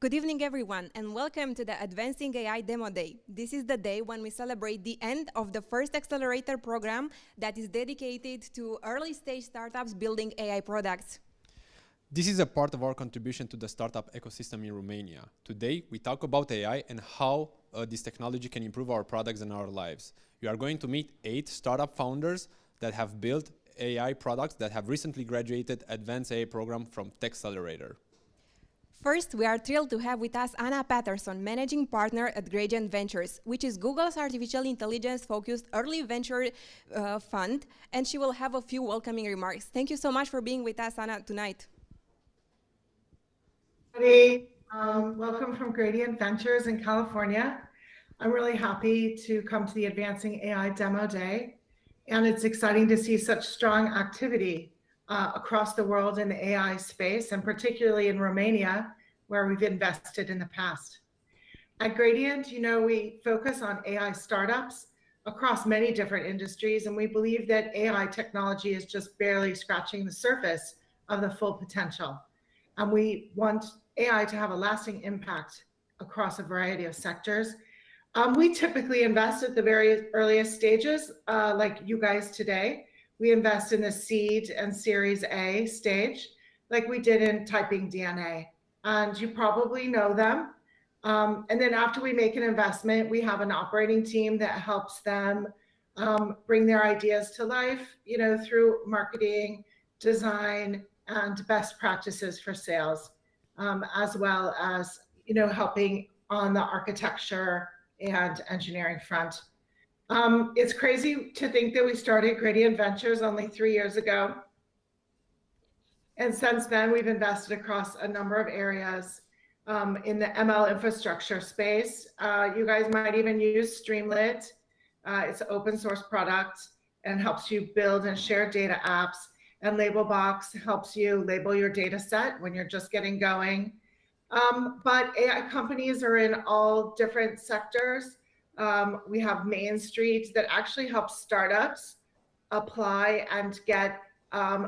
Good evening, everyone, and welcome to the Advancing AI Demo Day. This is the day when we celebrate the end of the first Accelerator program that is dedicated to early-stage startups building AI products. This is a part of our contribution to the startup ecosystem in Romania. Today, we talk about AI and how this technology can improve our products and our lives. You are going to meet 8 startup founders that have built AI products that have recently graduated Advanced AI program from Techcelerator. First, we are thrilled to have with us Anna Patterson, Managing Partner at Gradient Ventures, which is Google's artificial intelligence-focused early venture fund, and she will have a few welcoming remarks. Thank you so much for being with us, Anna, tonight. Hey, welcome from Gradient Ventures in California. I'm really happy to come to the Advancing AI Demo Day, and it's exciting to see such strong activity across the world in the AI space, and particularly in Romania, where we've invested in the past. At Gradient, you know, we focus on AI startups across many different industries, and we believe that AI technology is just barely scratching the surface of the full potential. And we want AI to have a lasting impact across a variety of sectors. We typically invest at the very earliest stages, like you guys today. We invest in the seed and Series A stage, like we did in Typing DNA. And you probably know them. And then after we make an investment, we have an operating team that helps them bring their ideas to life, you know, through marketing, design, and best practices for sales, as well as, you know, helping on the architecture and engineering front. It's crazy to think that we started Gradient Ventures only 3 years ago. And since then, we've invested across a number of areas in the ML infrastructure space. You guys might even use Streamlit. It's an open source product and helps you build and share data apps. And Labelbox helps you label your data set when you're just getting going. But AI companies are in all different sectors. We have Main Street that actually helps startups apply and get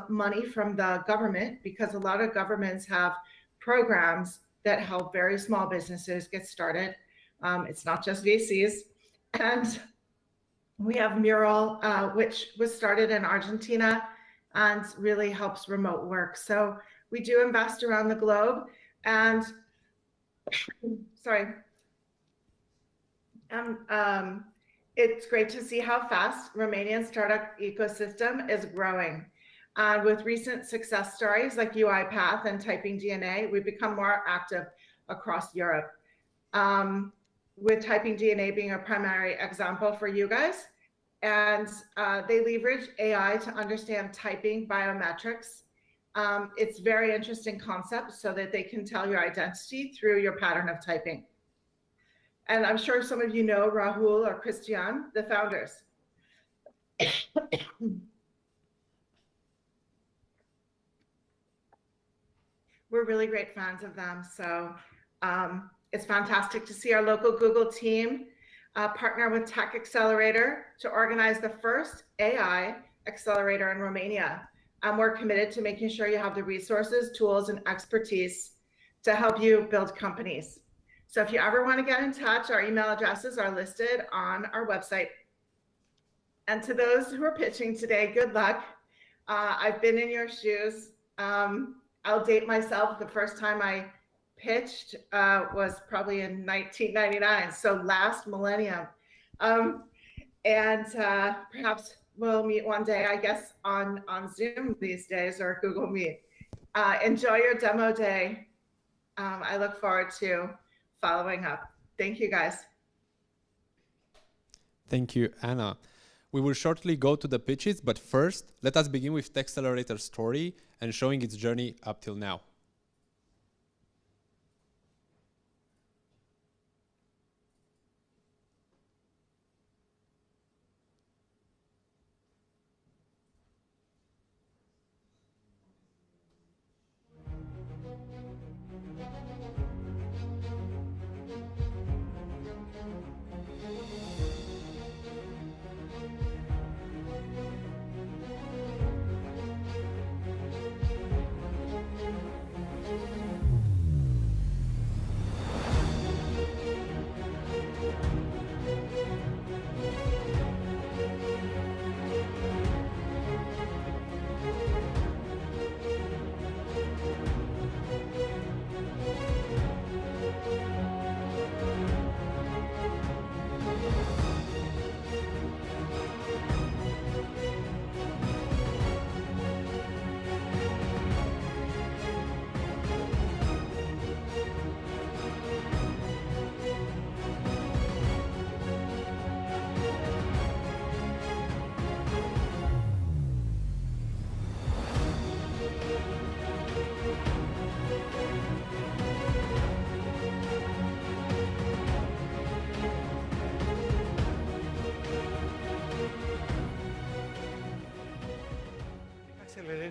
money from the government, because a lot of governments have programs that help very small businesses get started. It's not just VCs. And we have Mural, which was started in Argentina and really helps remote work. So we do invest around the globe. And sorry. It's great to see how fast Romanian startup ecosystem is growing. And with recent success stories like UiPath and Typing DNA, we've become more active across Europe. With Typing DNA being a primary example for you guys. And they leverage AI to understand typing biometrics. It's very interesting concept so that they can tell your identity through your pattern of typing. And I'm sure some of you know Rahul or Christian, the founders. We're really great fans of them. So it's fantastic to see our local Google team partner with Techcelerator to organize the first AI accelerator in Romania. And we're committed to making sure you have the resources, tools, and expertise to help you build companies. So if you ever want to get in touch, our email addresses are listed on our website. And to those who are pitching today, good luck. I've been in your shoes. I'll date myself. The first time I pitched was probably in 1999, so last millennium. And perhaps we'll meet one day, I guess, on Zoom these days or Google Meet. Enjoy your demo day. I look forward to following up. Thank you, guys. Thank you, Anna. We will shortly go to the pitches, but first, let us begin with Techcelerator's story and showing its journey up till now.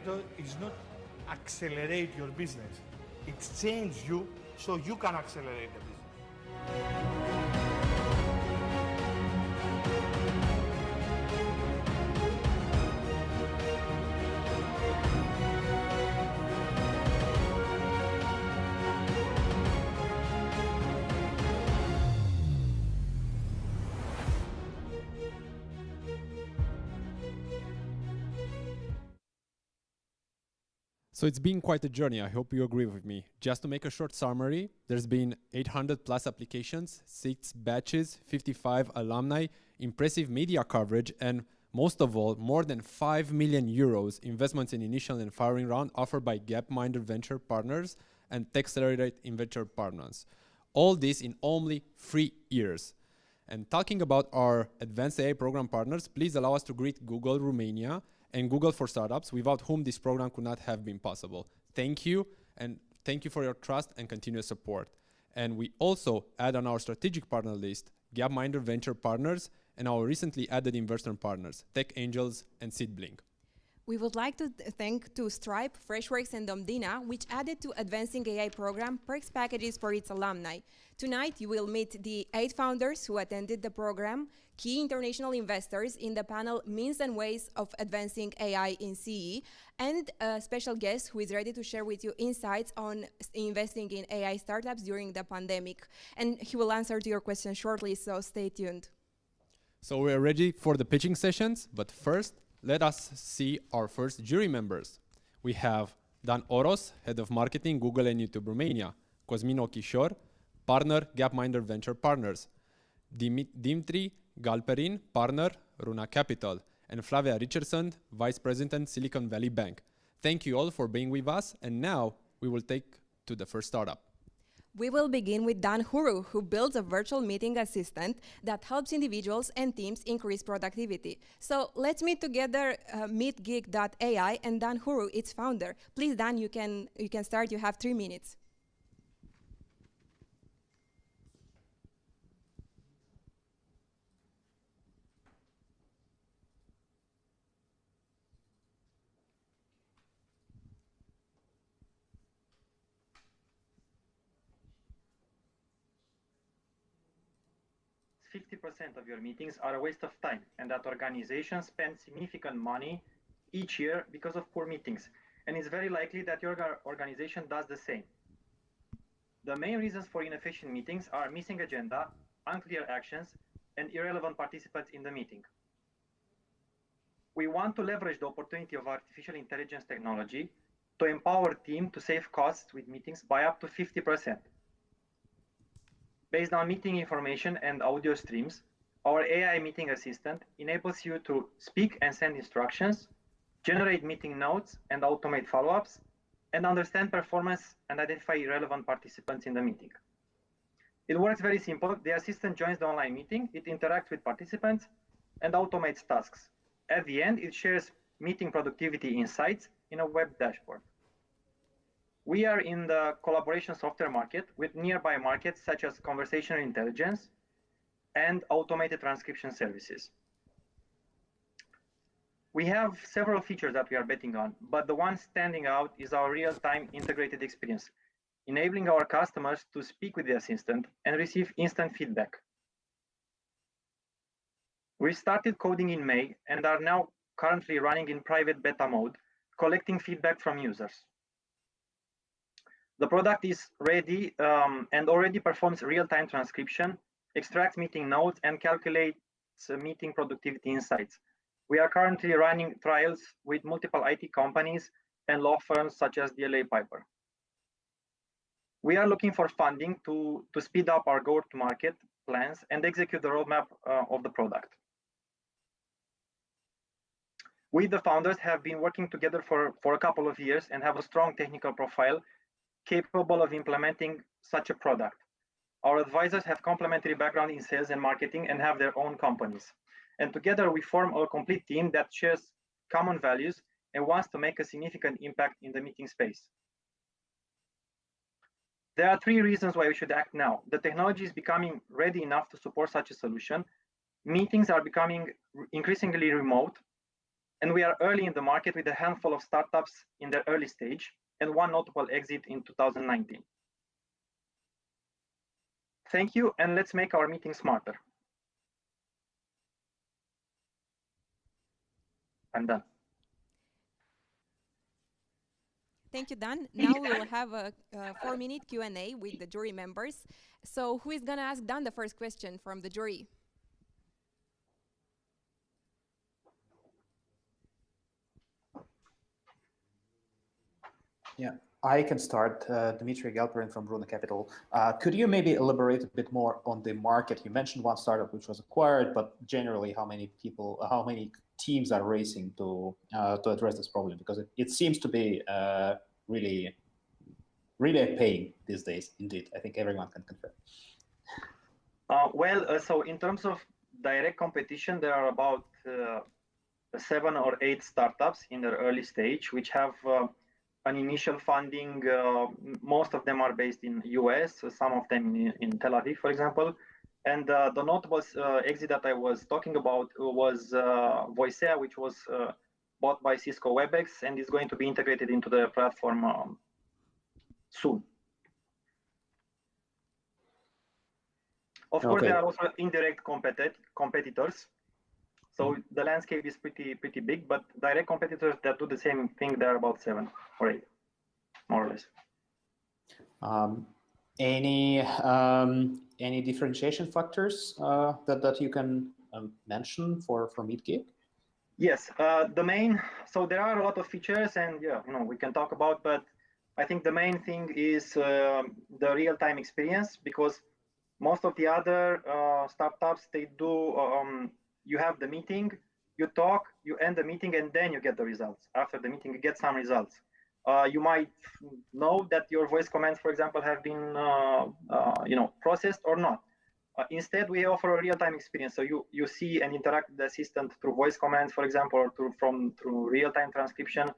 Accelerator is not accelerate your business. It changes you so you can accelerate the business. So it's been quite a journey. I hope you agree with me. Just to make a short summary, there's been 800 plus applications, 6 batches, 55 alumni, impressive media coverage, and most of all, more than 5 million euros investments in initial and firing round offered by Gapminder Venture Partners and Techcelerator Venture Partners. All this in only 3 years. And talking about our advanced AI program partners, please allow us to greet Google Romania and Google for Startups, without whom this program could not have been possible. Thank you, and thank you for your trust and continuous support. And we also add on our strategic partner list Gapminder Venture Partners and our recently added investment partners, Tech Angels and SeedBlink. We would like to thank to Stripe, Freshworks, and Domdina, which added to Advancing AI program perks packages for its alumni. Tonight, you will meet the 8 founders who attended the program, key international investors in the panel Means and Ways of Advancing AI in CE, and a special guest who is ready to share with you insights on investing in AI startups during the pandemic. And he will answer to your question shortly, so stay tuned. So we're ready for the pitching sessions, but first, let us see our first jury members. We have Dan Oros, Head of Marketing, Google and YouTube Romania, Cosmin Ochișor, Partner, Gapminder Venture Partners, Dimitri Galperin, Partner, Runa Capital, and Flavia Richardson, Vice President, Silicon Valley Bank. Thank you all for being with us, and now we will take to the first startup. We will begin with Dan Huru, who builds a virtual meeting assistant that helps individuals and teams increase productivity. So let's meet together meetgeek.ai and Dan Huru, its founder. Please, Dan, you can start. You have 3 minutes. Fifty percent of your meetings are a waste of time, and that organizations spend significant money each year because of poor meetings. And it's very likely that your organization does the same. The main reasons for inefficient meetings are missing agenda, unclear actions, and irrelevant participants in the meeting. We want to leverage the opportunity of artificial intelligence technology to empower teams to save costs with meetings by up to 50%. Based on meeting information and audio streams, our AI meeting assistant enables you to speak and send instructions, generate meeting notes and automate follow-ups, and understand performance and identify irrelevant participants in the meeting. It works very simple. The assistant joins the online meeting, it interacts with participants, and automates tasks. At the end, it shares meeting productivity insights in a web dashboard. We are in the collaboration software market with nearby markets such as conversational intelligence and automated transcription services. We have several features that we are betting on, but the one standing out is our real-time integrated experience, enabling our customers to speak with the assistant and receive instant feedback. We started coding in May and are now currently running in private beta mode, collecting feedback from users. The product is ready and already performs real-time transcription, extracts meeting notes, and calculates meeting productivity insights. We are currently running trials with multiple IT companies and law firms such as DLA Piper. We are looking for funding to speed up our go-to-market plans and execute the roadmap of the product. We, the founders, have been working together for a couple of years and have a strong technical profile capable of implementing such a product. Our advisors have complementary background in sales and marketing and have their own companies. And together we form a complete team that shares common values and wants to make a significant impact in the meeting space. There are 3 reasons why we should act now. The technology is becoming ready enough to support such a solution. Meetings are becoming increasingly remote. And we are early in the market with a handful of startups in their early stage and one notable exit in 2019. Thank you, and let's make our meeting smarter. I'm done. Thank you, Dan. Now we will have a 4-minute Q&A with the jury members. So who is going to ask Dan the first question from the jury? Yeah, I can start. Dmitry Galperin from Runa Capital. Could you maybe elaborate a bit more on the market? You mentioned one startup which was acquired, but generally, how many people, how many teams are racing to address this problem? Because it seems to be really a pain these days. Indeed, I think everyone can confirm. So in terms of direct competition, there are about 7 or 8 startups in their early stage, which have an initial funding. Most of them are based in US, some of them in Tel Aviv, for example. And the notable exit that I was talking about was Voicea, which was bought by Cisco WebEx and is going to be integrated into the platform soon. Of course, there are also indirect competitors. So the landscape is pretty big, but direct competitors that do the same thing, there are about 7 or 8, more or less. Any differentiation factors that you can mention for MeetGig? Yes, so there are a lot of features, and we can talk about, but I think the main thing is the real-time experience, because most of the other startups, they do, you have the meeting, you talk, you end the meeting, and then you get the results. After the meeting, you get some results. You might know that your voice commands, for example, have been processed or not. Instead, we offer a real-time experience. So you see and interact with the assistant through voice commands, for example, or through real-time transcription.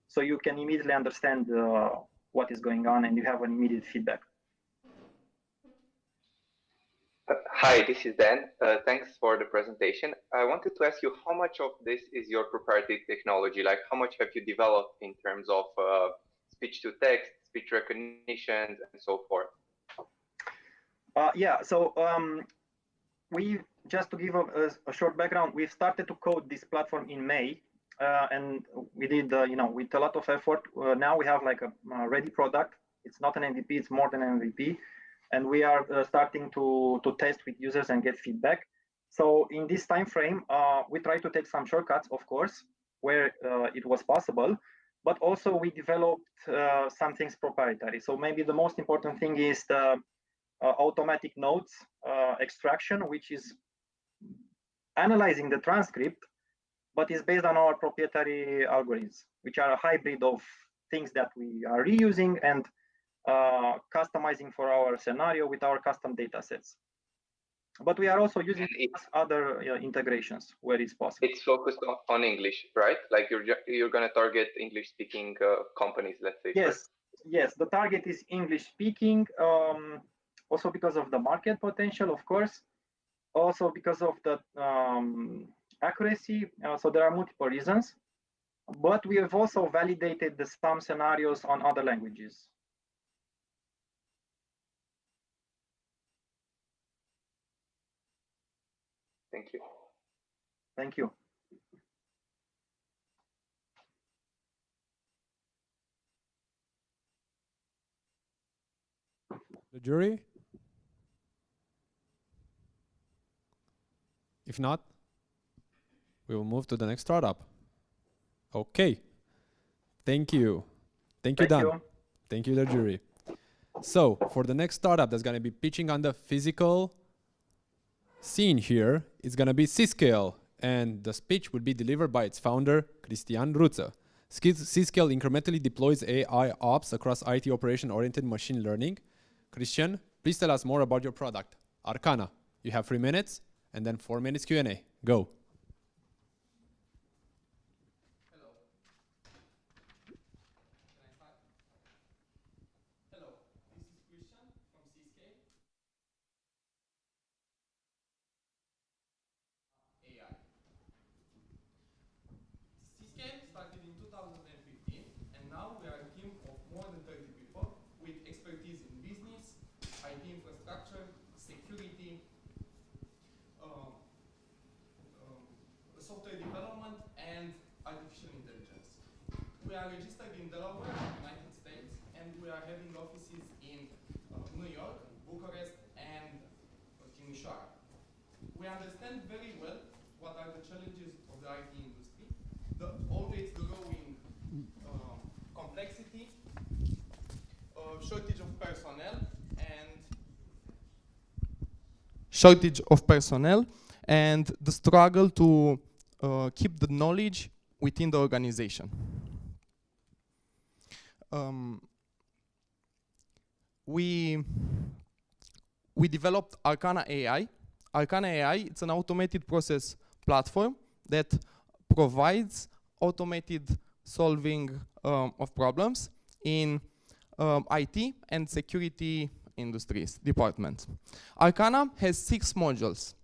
So you can immediately understand what is going on, and you have an immediate feedback. Hi, this is Dan. Thanks for the presentation. I wanted to ask you how much of this is your proprietary technology? Like how much have you developed in terms of speech to text, speech recognition, and so forth? We just to give a short background, we started to code this platform in May, and we did, with a lot of effort. Now we have like a ready product. It's not an MVP, it's more than an MVP. And we are starting to test with users and get feedback. So in this time frame, we try to take some shortcuts, of course, where it was possible, but also we developed some things proprietary. So maybe the most important thing is the automatic notes extraction, which is analyzing the transcript, but is based on our proprietary algorithms, which are a hybrid of things that we are reusing and customizing for our scenario with our custom data sets. But we are also using other integrations where it's possible. It's focused on English, right? Like you're going to target English-speaking companies, let's say. Yes, the target is English-speaking, also because of the market potential, of course, also because of the accuracy. So there are multiple reasons, but we have also validated some scenarios on other languages. Thank you. Thank you. The jury? If not, we will move to the next startup. Okay. Thank you. Thank you, Dan. Thank you, the jury. So, for the next startup that's going to be pitching on the physical scene here, it's going to be Cscale, and the speech will be delivered by its founder, Cristian Ruță. Cscale incrementally deploys AI ops across IT operation-oriented machine learning. Cristian, please tell us more about your product, Arcana. You have 3 minutes, and then 4 minutes Q&A. Go. Hello. Can I start? Hello, this is Cristian from Cscale. AI. artificial intelligence. We are registered in Delaware, United States, and we are having offices in New York, Bucharest, and Timișoara. We understand very well what are the challenges of the IT industry, the always growing complexity, shortage of personnel, and the struggle to keep the knowledge within the organization. We developed Aaaand AI. Aaaand AI, it's an automated process platform that provides automated solving of problems in IT and security industries departments. Aaaand has 6 modules: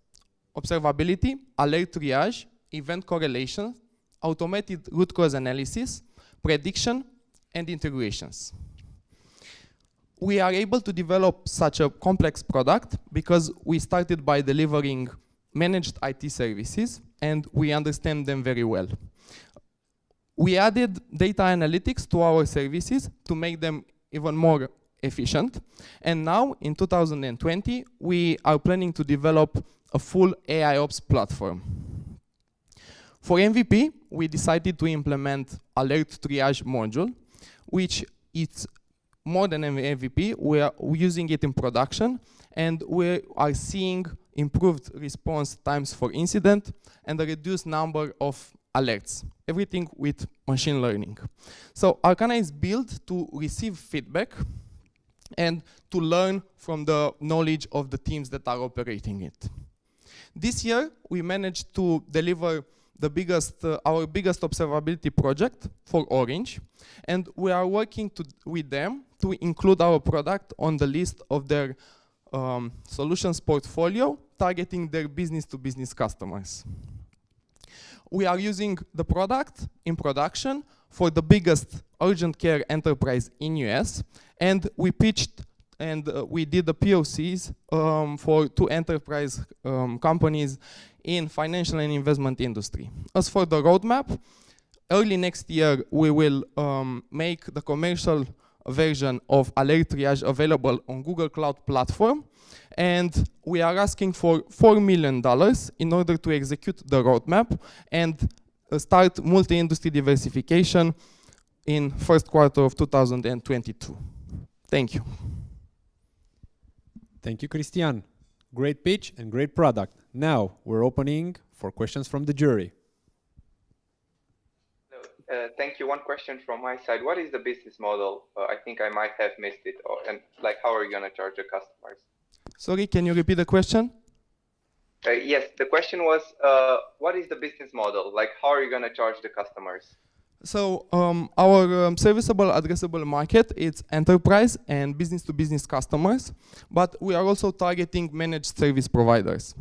observability, alert triage, event correlation, automated root cause analysis, prediction, and integrations. We are able to develop such a complex product because we started by delivering managed IT services and we understand them very well. We added data analytics to our services to make them even more efficient. And now, in 2020, we are planning to develop a full AIOps platform. For MVP, we decided to implement alert triage module, which is more than an MVP. We are using it in production, and we are seeing improved response times for incident and a reduced number of alerts, everything with machine learning. So Aaaand is built to receive feedback and to learn from the knowledge of the teams that are operating it. This year, we managed to deliver the biggest, our biggest observability project for Orange, and we are working with them to include our product on the list of their solutions portfolio, targeting their business-to-business customers. We are using the product in production for the biggest urgent care enterprise in US, and we pitched and we did the POCs for 2 enterprise companies in financial and investment industry. As for the roadmap, early next year we will make the commercial version of Alert Triage available on Google Cloud Platform, and we are asking for $4 million in order to execute the roadmap and start multi-industry diversification in first quarter of 2022. Thank you. Thank you, Cristian. Great pitch and great product. Now we're opening for questions from the jury. Thank you. One question from my side. What is the business model? I think I might have missed it. And like, how are you going to charge the customers? Sorry, can you repeat the question? Yes, the question was, what is the business model? Like, how are you going to charge the customers? So our serviceable addressable market is enterprise and business-to-business customers, but we are also targeting managed service providers.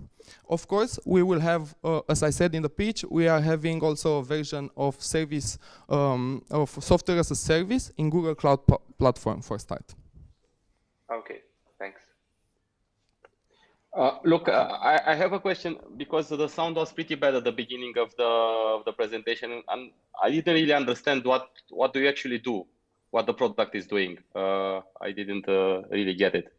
Of course, we will have, as I said in the pitch, we are having also a version of service, of software as a service in Google Cloud Platform for start. Okay, thanks. Look, I have a question because the sound was pretty bad at the beginning of the presentation, and I didn't really understand what do you actually do, what the product is doing. I didn't really get it.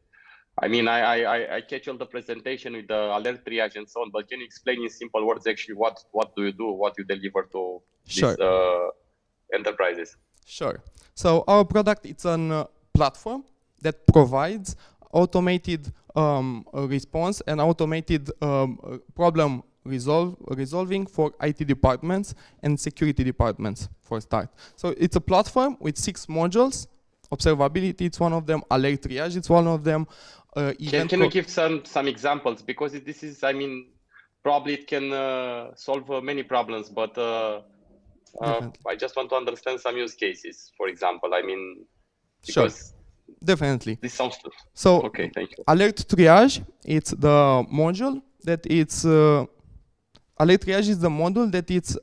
I mean, I catch all the presentation with the alert triage and so on, but can you explain in simple words actually what do you do, what you deliver to these enterprises? Sure. So our product, it's a platform that provides automated response and automated problem resolving for IT departments and security departments for start. So it's a platform with 6 modules. Observability, it's one of them. Alert triage, it's one of them. Can you give some examples? Because this is, I mean, probably it can solve many problems, but I just want to understand some use cases, for example. I mean, because sure. Definitely. This sounds good. So, okay, thank you. Alert triage, it's the module that it's alert triage is the module that it's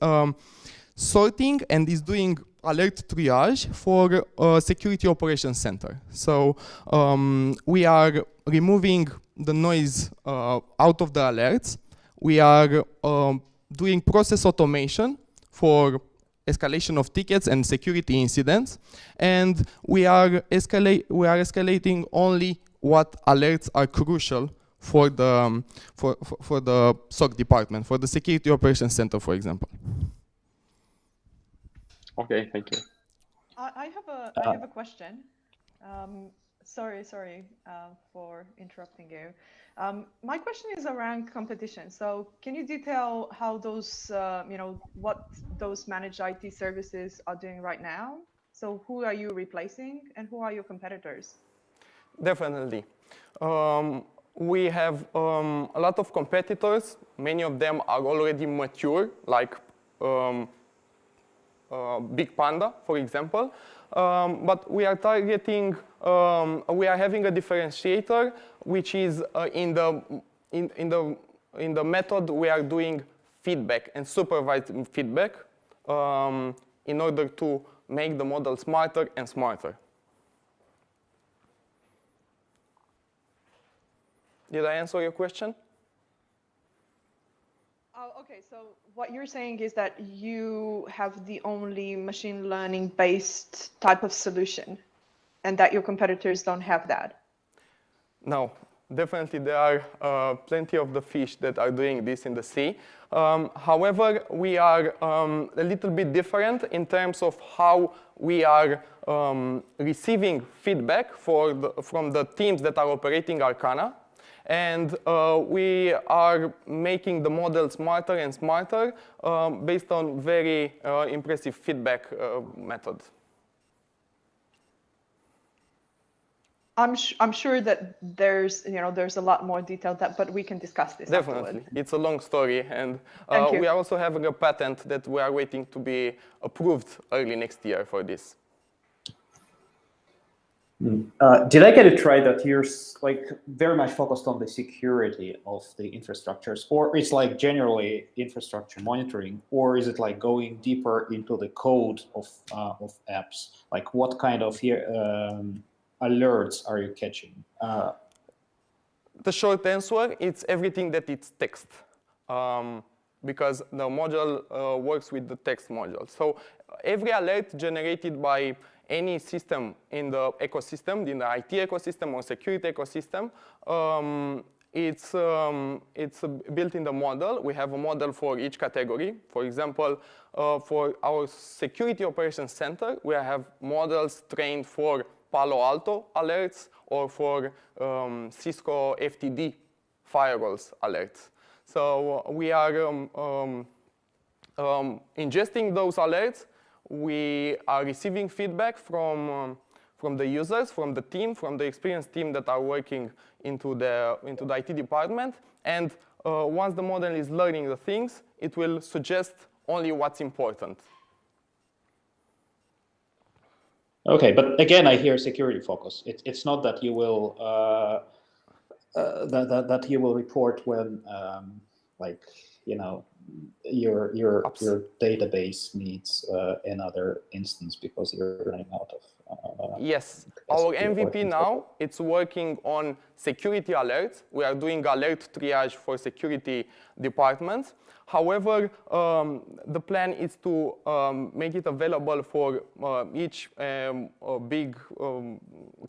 sorting and is doing alert triage for security operations center. So we are removing the noise out of the alerts. We are doing process automation for escalation of tickets and security incidents, and we are escalating only what alerts are crucial for the for the SOC department, for the Security Operations Center, for example. Okay, thank you. I have a question. Sorry for interrupting you. My question is around competition. So can you detail how those, what those managed IT services are doing right now? So who are you replacing and who are your competitors? Definitely. We have a lot of competitors. Many of them are already mature, like Big Panda, for example. But we are targeting, we are having a differentiator, which is in the method we are doing feedback and supervised feedback in order to make the model smarter and smarter. Did I answer your question? Oh, okay. So what you're saying is that you have the only machine learning based type of solution and that your competitors don't have that. No, definitely there are plenty of the fish that are doing this in the sea. However, we are a little bit different in terms of how we are receiving feedback from the teams that are operating Arcana. And we are making the model smarter and smarter based on very impressive feedback methods. I'm sure that there's a lot more detail but we can discuss this Definitely. afterward. It's a long story, and we are also having a patent that we are waiting to be approved early next year for this. Did I get it right that you're like very much focused on the security of the infrastructures, or it's like generally infrastructure monitoring, or is it like going deeper into the code of apps? Like what kind of alerts are you catching? The short answer, it's everything that it's text, because the module works with the text module. So every alert generated by any system in the ecosystem, in the IT ecosystem or security ecosystem, it's built in the model. We have a model for each category. For example, for our Security Operations Center, we have models trained for Palo Alto alerts or for Cisco FTD firewalls alerts. So we are ingesting those alerts. We are receiving feedback from the users, from the team, from the experienced team that are working into the IT department. And once the model is learning the things, it will suggest only what's important. Okay, but again, I hear security focus. It's not that you will that you will report when like your database needs another instance because you're running out of. Yes, our MVP now, it's working on security alerts. We are doing alert triage for security departments. However, the plan is to make it available for each big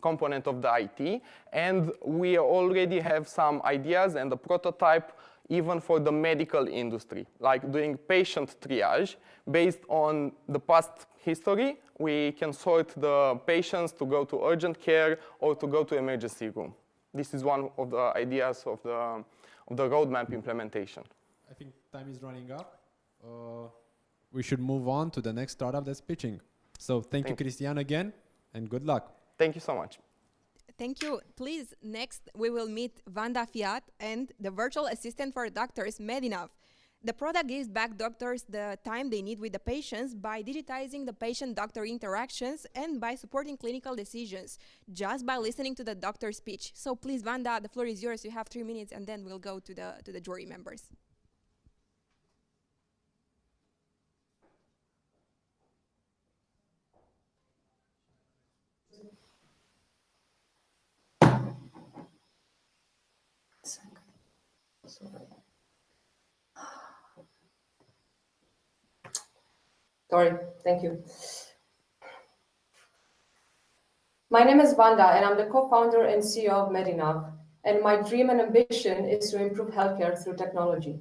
component of the IT. And we already have some ideas and a prototype even for the medical industry, like doing patient triage. Based on the past history, we can sort the patients to go to urgent care or to go to emergency room. This is one of the ideas of the roadmap implementation. I think time is running up. We should move on to the next startup that's pitching. So thank you, Cristian, again, and good luck. Thank you so much. Thank you. Please, next we will meet Vanda Fiat and the virtual assistant for doctors, Medinav. The product gives back doctors the time they need with the patients by digitizing the patient-doctor interactions and by supporting clinical decisions just by listening to the doctor's speech. So please, Vanda, the floor is yours. You have 3 minutes, and then we'll go to the jury members. Sorry, thank you. My name is Vanda, and I'm the co-founder and CEO of Medinav. And my dream and ambition is to improve healthcare through technology.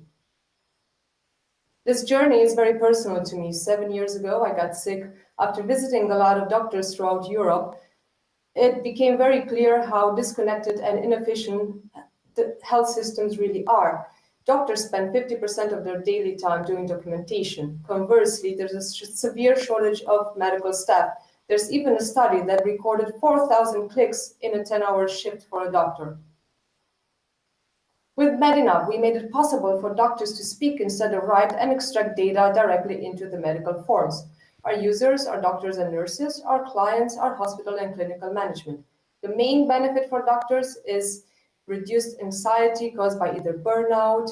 This journey is very personal to me. 7 years ago, I got sick. After visiting a lot of doctors throughout Europe, it became very clear how disconnected and inefficient the health systems really are. Doctors spend 50% of their daily time doing documentation. Conversely, there's a severe shortage of medical staff. There's even a study that recorded 4,000 clicks in a 10-hour shift for a doctor. With Medinav, we made it possible for doctors to speak instead of write and extract data directly into the medical forms. Our users are doctors and nurses, our clients are hospital and clinical management. The main benefit for doctors is reduced anxiety caused by either burnout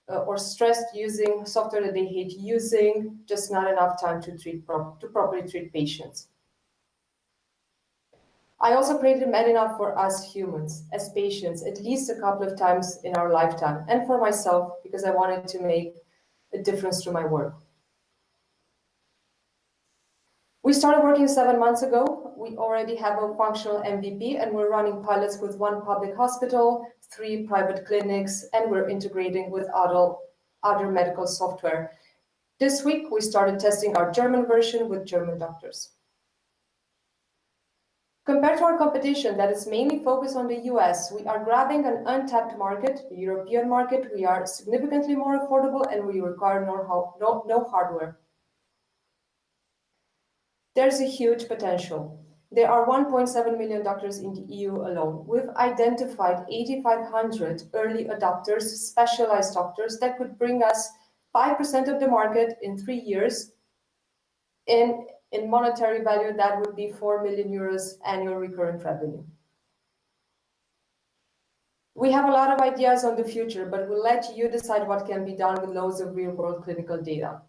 or stress using software that they hate using, just not enough time to properly treat patients. I also created Medinav for us humans, as patients, at least a couple of times in our lifetime, and for myself, because I wanted to make a difference through my work. We started working 7 months ago. We already have a functional MVP, and we're running pilots with 1 public hospital, 3 private clinics, and we're integrating with other medical software. This week, we started testing our German version with German doctors. Compared to our competition that is mainly focused on the US, we are grabbing an untapped market, the European market. We are significantly more affordable and we require no hardware. There's a huge potential. There are 1.7 million doctors in the EU alone. We've identified 8,500 early adopters, specialized doctors that could bring us 5% of the market in 3 years. In monetary value, that would be 4 million euros annual recurrent revenue. We have a lot of ideas on the future, but we'll let you decide what can be done with loads of real-world clinical data.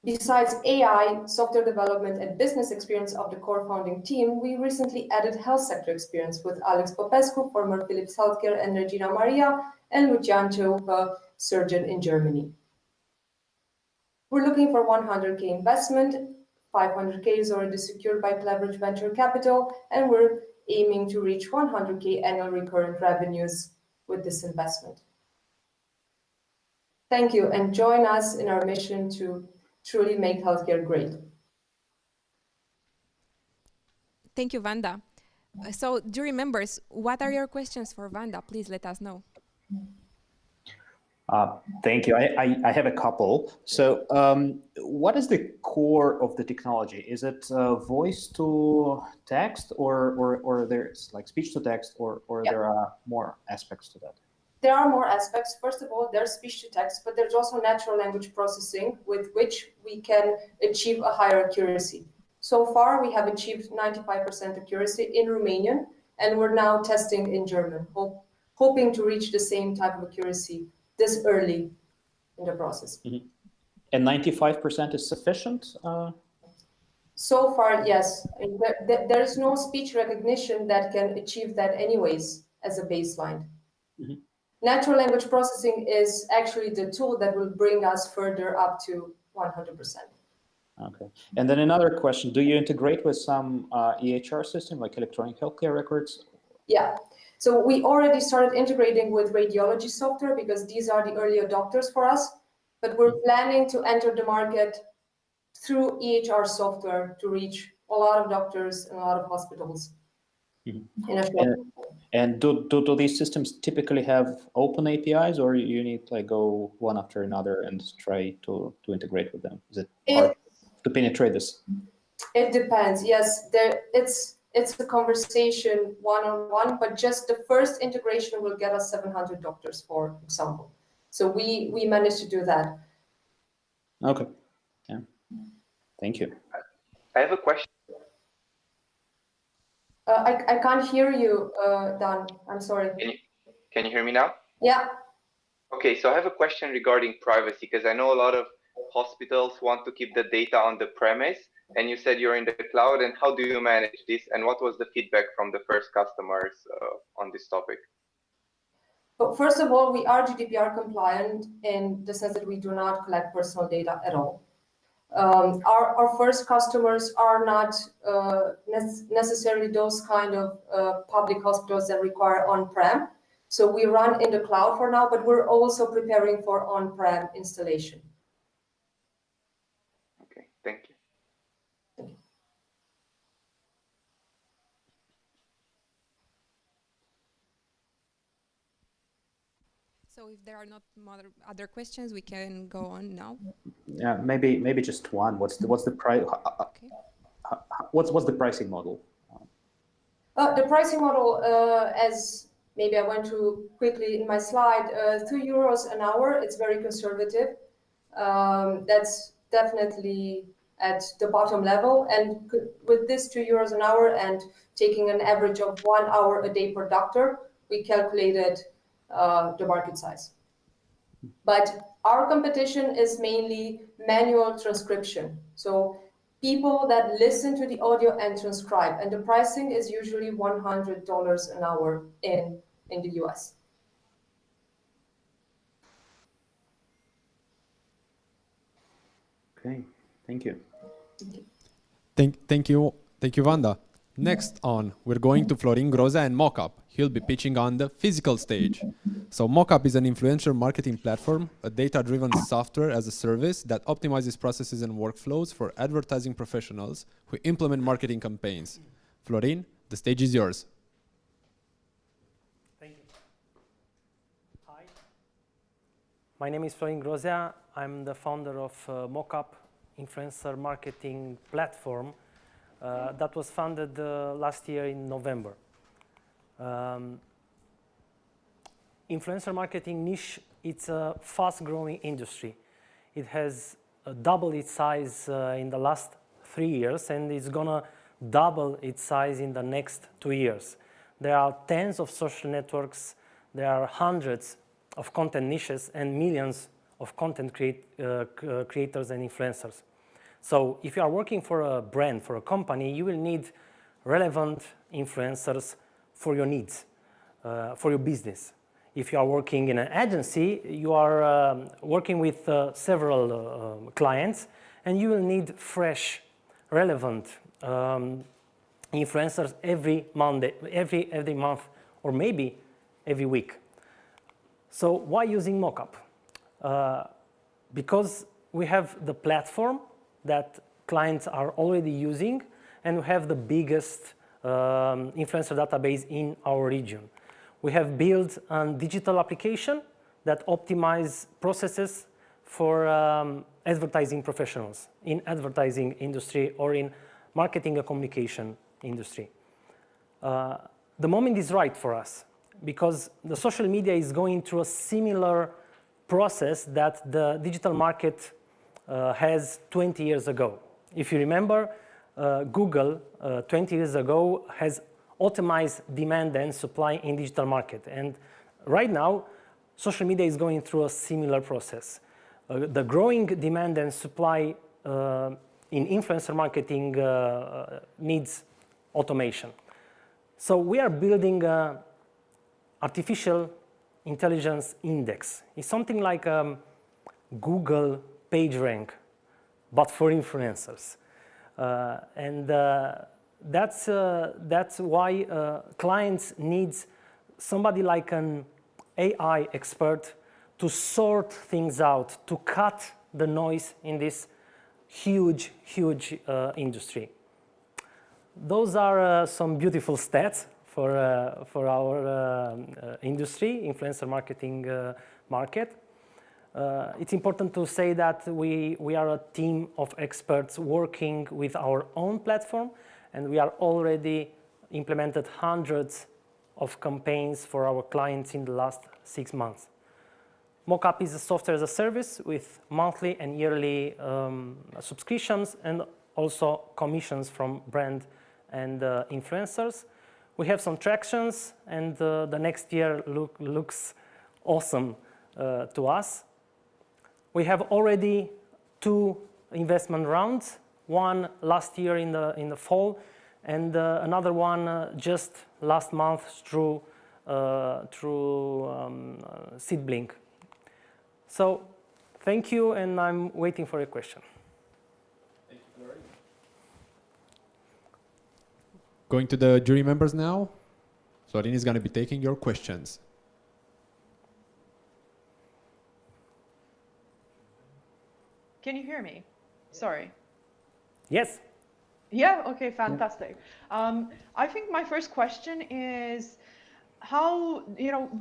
Besides AI, software development, and business experience of the core founding team, we recently added health sector experience with Alex Popescu, former Philips Healthcare, and Regina Maria, and Lucian Ciucă, surgeon in Germany. We're looking for 100K investment, 500K is already secured by Leverage Venture Capital, and we're aiming to reach 100K annual recurrent revenues with this investment. Thank you, and join us in our mission to truly make healthcare great. Thank you, Vanda. So, jury members, what are your questions for Vanda? Please let us know. Thank you. I have a couple. So what is the core of the technology? Is it voice to text or there's like speech to text or yeah, there are more aspects to that? There are more aspects. First of all, there's speech to text, but there's also natural language processing with which we can achieve a higher accuracy. So far, we have achieved 95% accuracy in Romanian, and we're now testing in German, hoping to reach the same type of accuracy this early in the process. Mm-hmm. And 95% is sufficient? So far, yes. There is no speech recognition that can achieve that anyways as a baseline. Mm-hmm. Natural language processing is actually the tool that will bring us further up to 100%. Okay. And then another question, do you integrate with some EHR system like electronic healthcare records? Yeah. So we already started integrating with radiology software because these are the early adopters for us, but we're planning to enter the market through EHR software to reach a lot of doctors and a lot of hospitals. Mm-hmm. And do these systems typically have open APIs, or you need to like go one after another and try to integrate with them? Is it hard to penetrate this? It depends. Yes, it's a conversation one-on-one, but just the first integration will get us 700 doctors, for example. So we managed to do that. Okay. Yeah. Thank you. I have a question. I can't hear you, Dan. I'm sorry. Can you hear me now? Yeah. Okay, so I have a question regarding privacy, because I know a lot of hospitals want to keep the data on the premise, and you said you're in the cloud, and how do you manage this, and what was the feedback from the first customers on this topic? But first of all, we are GDPR compliant in the sense that we do not collect personal data at all. Our first customers are not necessarily those kind of public hospitals that require on-prem. So we run in the cloud for now, but we're also preparing for on-prem installation. Okay, thank you. So if there are not other questions, we can go on now. Yeah, maybe just one. What's the price? Okay. What's the pricing model? The pricing model, as maybe I went through quickly in my slide, €2 an hour. It's very conservative. That's definitely at the bottom level. And with this €2 an hour and taking an average of 1 hour a day per doctor, we calculated the market size. But our competition is mainly manual transcription. So people that listen to the audio and transcribe, and the pricing is usually $100 an hour in the US. Okay, thank you. Thank you, Wanda. Next on, we're going to Florin Groza and Mockup. He'll be pitching on the physical stage. So Mockup is an influencer marketing platform, a data-driven software as a service that optimizes processes and workflows for advertising professionals who implement marketing campaigns. Florin, the stage is yours. Thank you. Hi. My name is Florin Groza. I'm the founder of Mockup influencer marketing platform that was founded last year in November. Influencer marketing niche, it's a fast-growing industry. It has doubled its size in the last 3 years, and it's gonna double its size in the next 2 years. There are tens of social networks, there are hundreds of content niches, and millions of content creators and influencers. So if you are working for a brand, for a company, you will need relevant influencers for your needs, for your business. If you are working in an agency, you are working with several clients, and you will need fresh, relevant influencers every Monday, every month, or maybe every week. So why using Mockup? Because we have the platform that clients are already using, and we have the biggest influencer database in our region. We have built a digital application that optimizes processes for advertising professionals in advertising industry or in marketing and communication industry. The moment is right for us because the social media is going through a similar process that the digital market has 20 years ago. If you remember, Google 20 years ago has optimized demand and supply in digital market. And right now, social media is going through a similar process. The growing demand and supply in influencer marketing needs automation. So we are building an artificial intelligence index. It's something like Google PageRank, but for influencers. That's why clients need somebody like an AI expert to sort things out, to cut the noise in this huge industry. Those are some beautiful stats for our industry, influencer marketing market. It's important to say that we are a team of experts working with our own platform, and we are already implemented hundreds of campaigns for our clients in the last 6 months. Mockup is a software as a service with monthly and yearly subscriptions and also commissions from brand and influencers. We have some tractions, and the next year looks awesome to us. We have already 2 investment rounds, one last year in the fall, and another one just last month through SeedBlink. So thank you, and I'm waiting for a question. Thank you, Florian. Going to the jury members now. Florin is going to be taking your questions. Can you hear me? Sorry. Yes. Yeah, okay, fantastic. I think my first question is how,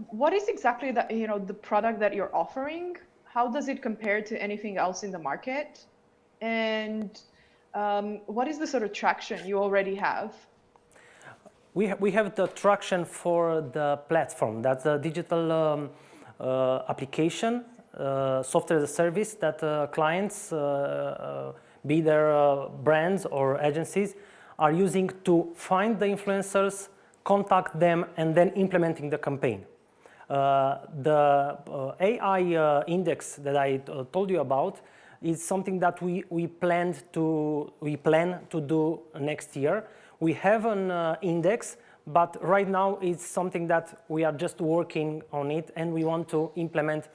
what is exactly the product that you're offering? How does it compare to anything else in the market? And what is the sort of traction you already have? We have the traction for the platform. That's a digital application, software as a service that clients, be their brands or agencies, are using to find the influencers, contact them, and then implementing the campaign. The AI index that I told you about is something that we plan to do next year. We have an index, but right now it's something that we are just working on it, and we want to implement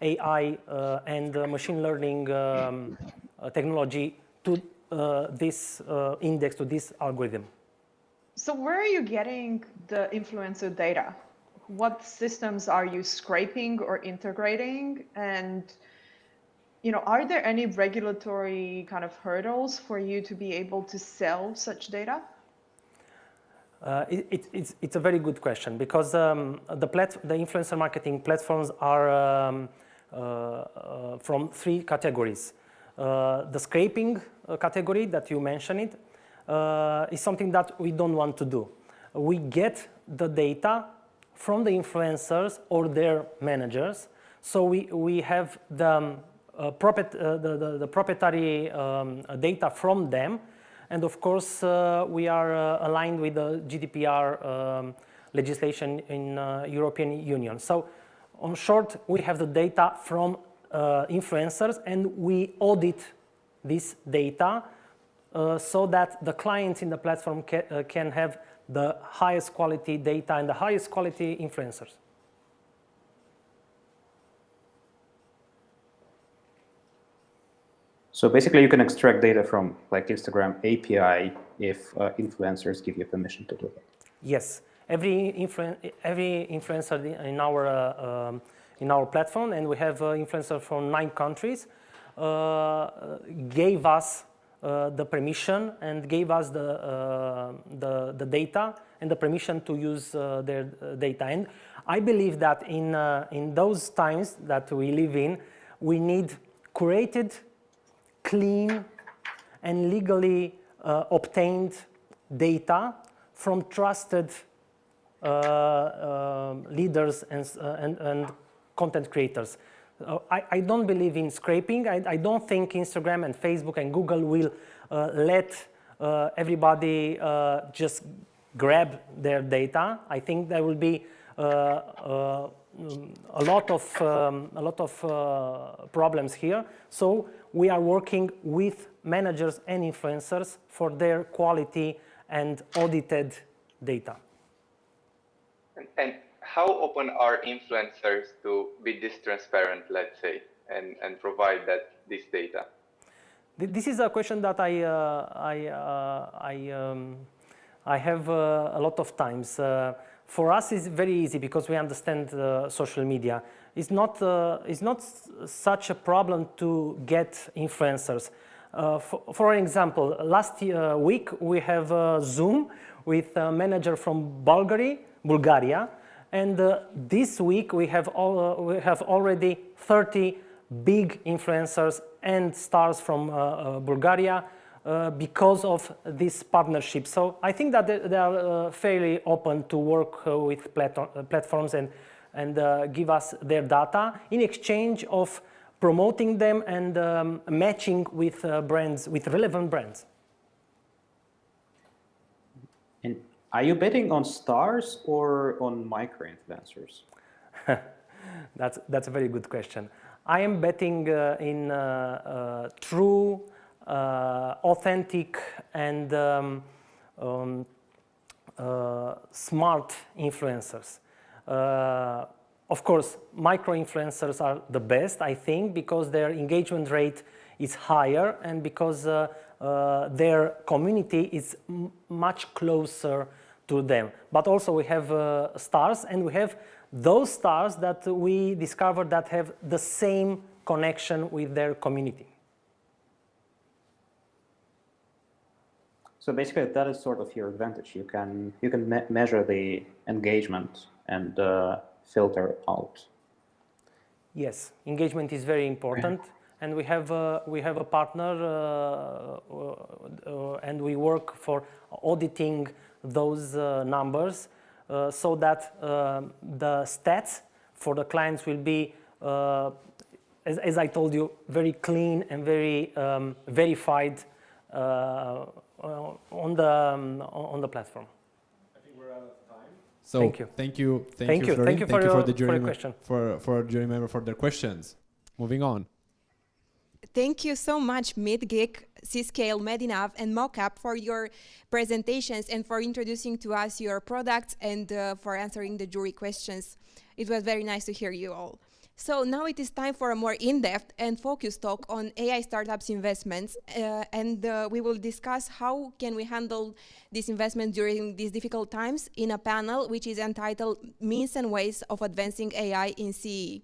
AI and machine learning technology to this index, to this algorithm. So where are you getting the influencer data? What systems are you scraping or integrating? And are there any regulatory kind of hurdles for you to be able to sell such data? It's a very good question, because the influencer marketing platforms are from three categories. The scraping category that you mentioned is something that we don't want to do. We get the data from the influencers or their managers, so we have the proprietary data from them. And of course, we are aligned with the GDPR legislation in European Union. So, in short, we have the data from influencers, and we audit this data so that the clients in the platform can have the highest quality data and the highest quality influencers. So basically, you can extract data from like Instagram API if influencers give you permission to do it. Yes, every influencer in our platform, and we have influencers from 9 countries, gave us the permission and gave us the data and the permission to use their data. And I believe that in those times that we live in, we need curated, clean, and legally obtained data from trusted leaders and content creators. I don't believe in scraping. I don't think Instagram and Facebook and Google will let everybody just grab their data. I think there will be a lot of problems here. So we are working with managers and influencers for their quality and audited data. And how open are influencers to be this transparent, let's say, and provide this data? This is a question that I have a lot of times. For us, it's very easy because we understand social media. It's not such a problem to get influencers. For example, last week we have a Zoom with a manager from Bulgaria, and this week we have already 30 big influencers and stars from Bulgaria because of this partnership. So I think that they are fairly open to work with platforms and give us their data in exchange of promoting them and matching with brands, with relevant brands. And are you betting on stars or on micro-influencers? That's a very good question. I am betting in true, authentic, and smart influencers. Of course, micro-influencers are the best, I think, because their engagement rate is higher and because their community is much closer to them. But also we have stars, and we have those stars that we discovered that have the same connection with their community. So basically, that is sort of your advantage. You can measure the engagement and filter out. Yes, engagement is very important, and we have a partner, and we work for auditing those numbers so that the stats for the clients will be, as I told you, very clean and very verified on the platform. I think we're out of time. So thank you. Thank you, Thank you for the jury question. For jury member for their questions. Moving on. Thank you so much, MidGeek, Cscale, Medinav, and Mockup for your presentations and for introducing to us your products and for answering the jury questions. It was very nice to hear you all. So now it is time for a more in-depth and focused talk on AI startups investments, and we will discuss how can we handle this investment during these difficult times in a panel which is entitled Means and Ways of Advancing AI in CEE.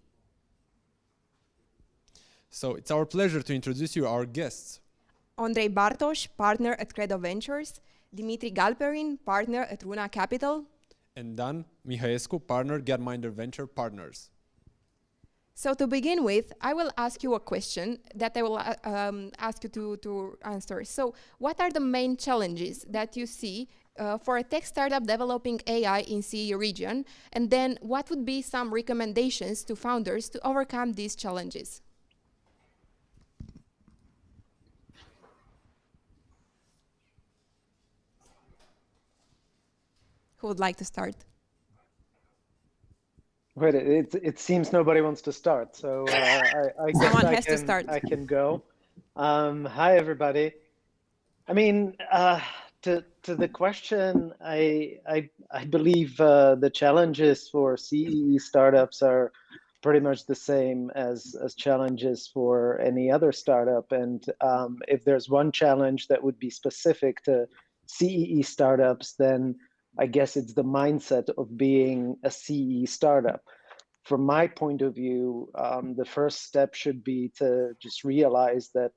So it's our pleasure to introduce you our guests. Andrei Bartos, partner at Credo Ventures, Dimitri Galperin, partner at Runa Capital, and Dan Mihaescu, partner, Gapminder Venture Partners. So to begin with, I will ask you a question that I will ask you to answer. So what are the main challenges that you see for a tech startup developing AI in CE region? And then what would be some recommendations to founders to overcome these challenges? Who would like to start? Wait, it seems nobody wants to start, so I guess I can go. Hi, everybody. I mean, to the question, I believe the challenges for CEE startups are pretty much the same as challenges for any other startup. And if there's one challenge that would be specific to CEE startups, then I guess it's the mindset of being a CE startup. From my point of view, the first step should be to just realize that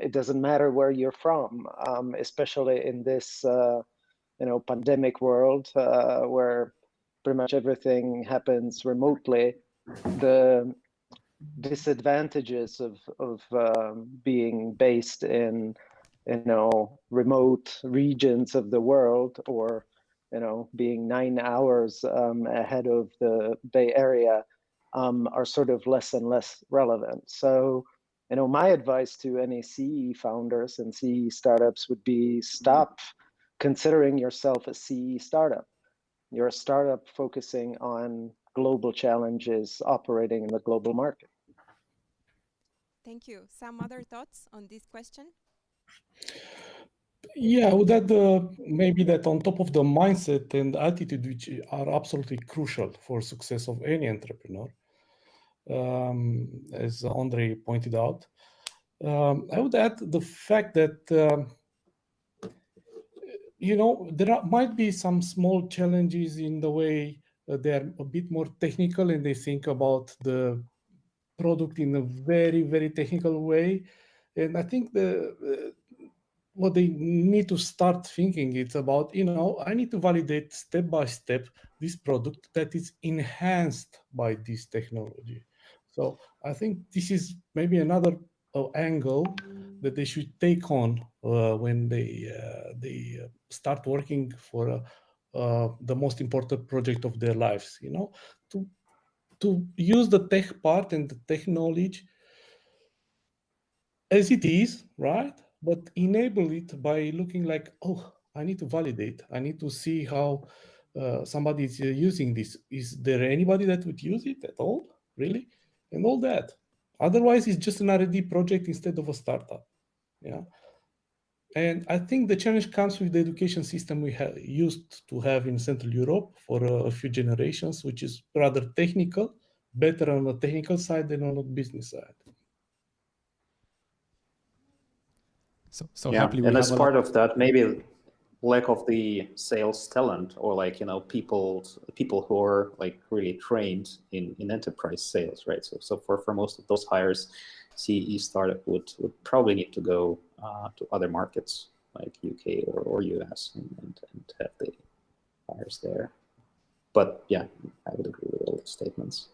it doesn't matter where you're from, especially in this pandemic world where pretty much everything happens remotely. The disadvantages of being based in remote regions of the world, or being 9 hours ahead of the Bay Area, are sort of less and less relevant. So my advice to any CE founders and CE startups would be stop considering yourself a CE startup. You're a startup focusing on global challenges, operating in the global market. Thank you. Some other thoughts on this question? Yeah, that maybe that on top of the mindset and attitude, which are absolutely crucial for success of any entrepreneur, as Andrei pointed out, I would add the fact that there might be some small challenges in the way they're a bit more technical and they think about the product in a very, very technical way. And I think what they need to start thinking it's about, I need to validate step by step this product that is enhanced by this technology. So I think this is maybe another angle that they should take on when they start working for the most important project of their lives, to use the tech part and the tech knowledge as it is, right? But enable it by looking like, oh, I need to validate. I need to see how somebody is using this. Is there anybody that would use it at all, really? And all that. Otherwise, it's just an R&D project instead of a startup. Yeah. And I think the challenge comes with the education system we used to have in Central Europe for a few generations, which is rather technical, better on the technical side than on the business side. So yeah, happily and as part of that, maybe lack of the sales talent, or like, you know, people who are like really trained in enterprise sales, right? So for most of those hires, CE startup would probably need to go to other markets like UK or US and have the hires there. But yeah, I would agree with all the statements.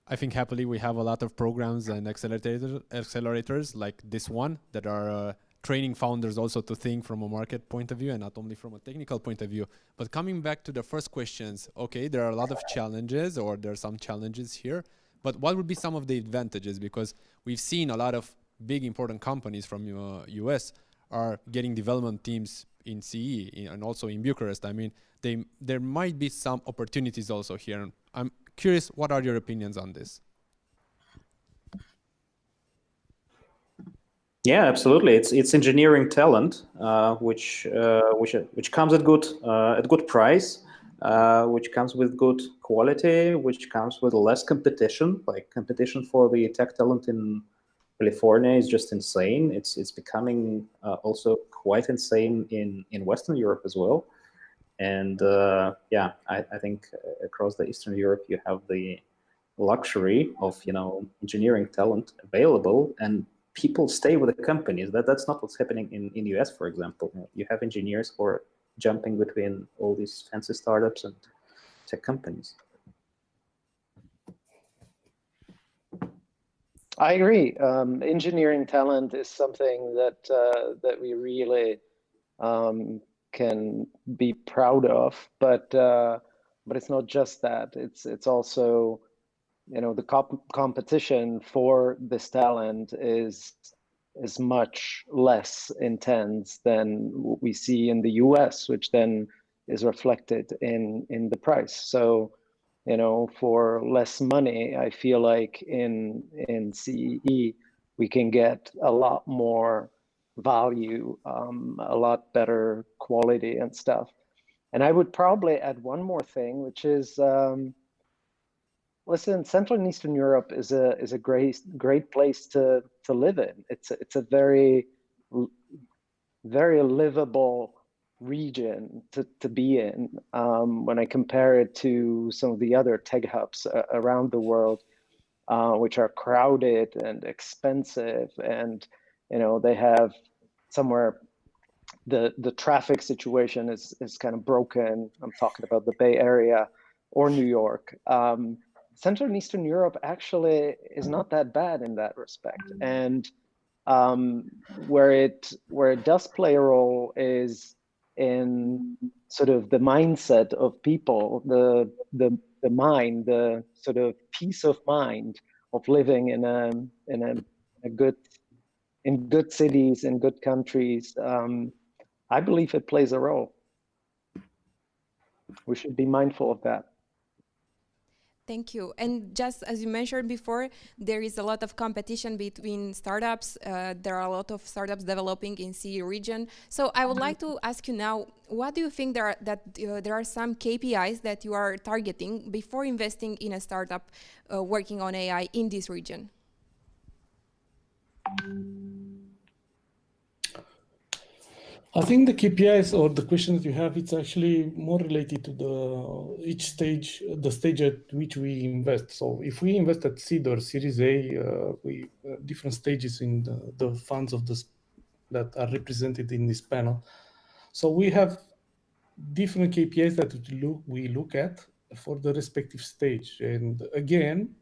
I think happily we have a lot of programs and accelerators like this one that are training founders also to think from a market point of view and not only from a technical point of view. But coming back to the first questions, okay, there are a lot of challenges, or there are some challenges here, but what would be some of the advantages? Because we've seen a lot of big important companies from US are getting development teams in CE and also in Bucharest. I mean, there might be some opportunities also here. I'm curious, what are your opinions on this? Yeah, absolutely. It's engineering talent, which comes at good price, which comes with good quality, which comes with less competition. Like competition for the tech talent in California is just insane. It's becoming also quite insane in Western Europe as well. And yeah, I think across the Eastern Europe you have the luxury of, you know, engineering talent available, and people stay with the companies. That's not what's happening in US, for example. You have engineers who are jumping between all these fancy startups and tech companies. I agree. Engineering talent is something that that we really can be proud of, but it's not just that. It's also, you know, the competition for this talent is much less intense than what we see in the US, which then is reflected in the price. So, you know, for less money, I feel like in CE we can get a lot more value, a lot better quality and stuff. And I would probably add one more thing, which is, listen, Central and Eastern Europe is a great place to live in. It's a very livable region to be in. When I compare it to some of the other tech hubs around the world, which are crowded and expensive, and you know, they have somewhere the traffic situation is kind of broken. I'm talking about the Bay Area or New York. Central and Eastern Europe actually is not that bad in that respect. And where it does play a role is in sort of the mindset of people, the mind, the sort of peace of mind of living in good cities, in good countries. I believe it plays a role. We should be mindful of that. Thank you. And just as you mentioned before, there is a lot of competition between startups. There are a lot of startups developing in CE region. So I would like to ask you now, what do you think there are some KPIs that you are targeting before investing in a startup working on AI in this region? I think the KPIs or the question that you have, it's actually more related to each stage, the stage at which we invest. So if we invest at seed or Series A, we different stages in the funds that are represented in this panel. So we have different KPIs that we look at for the respective stage. And again,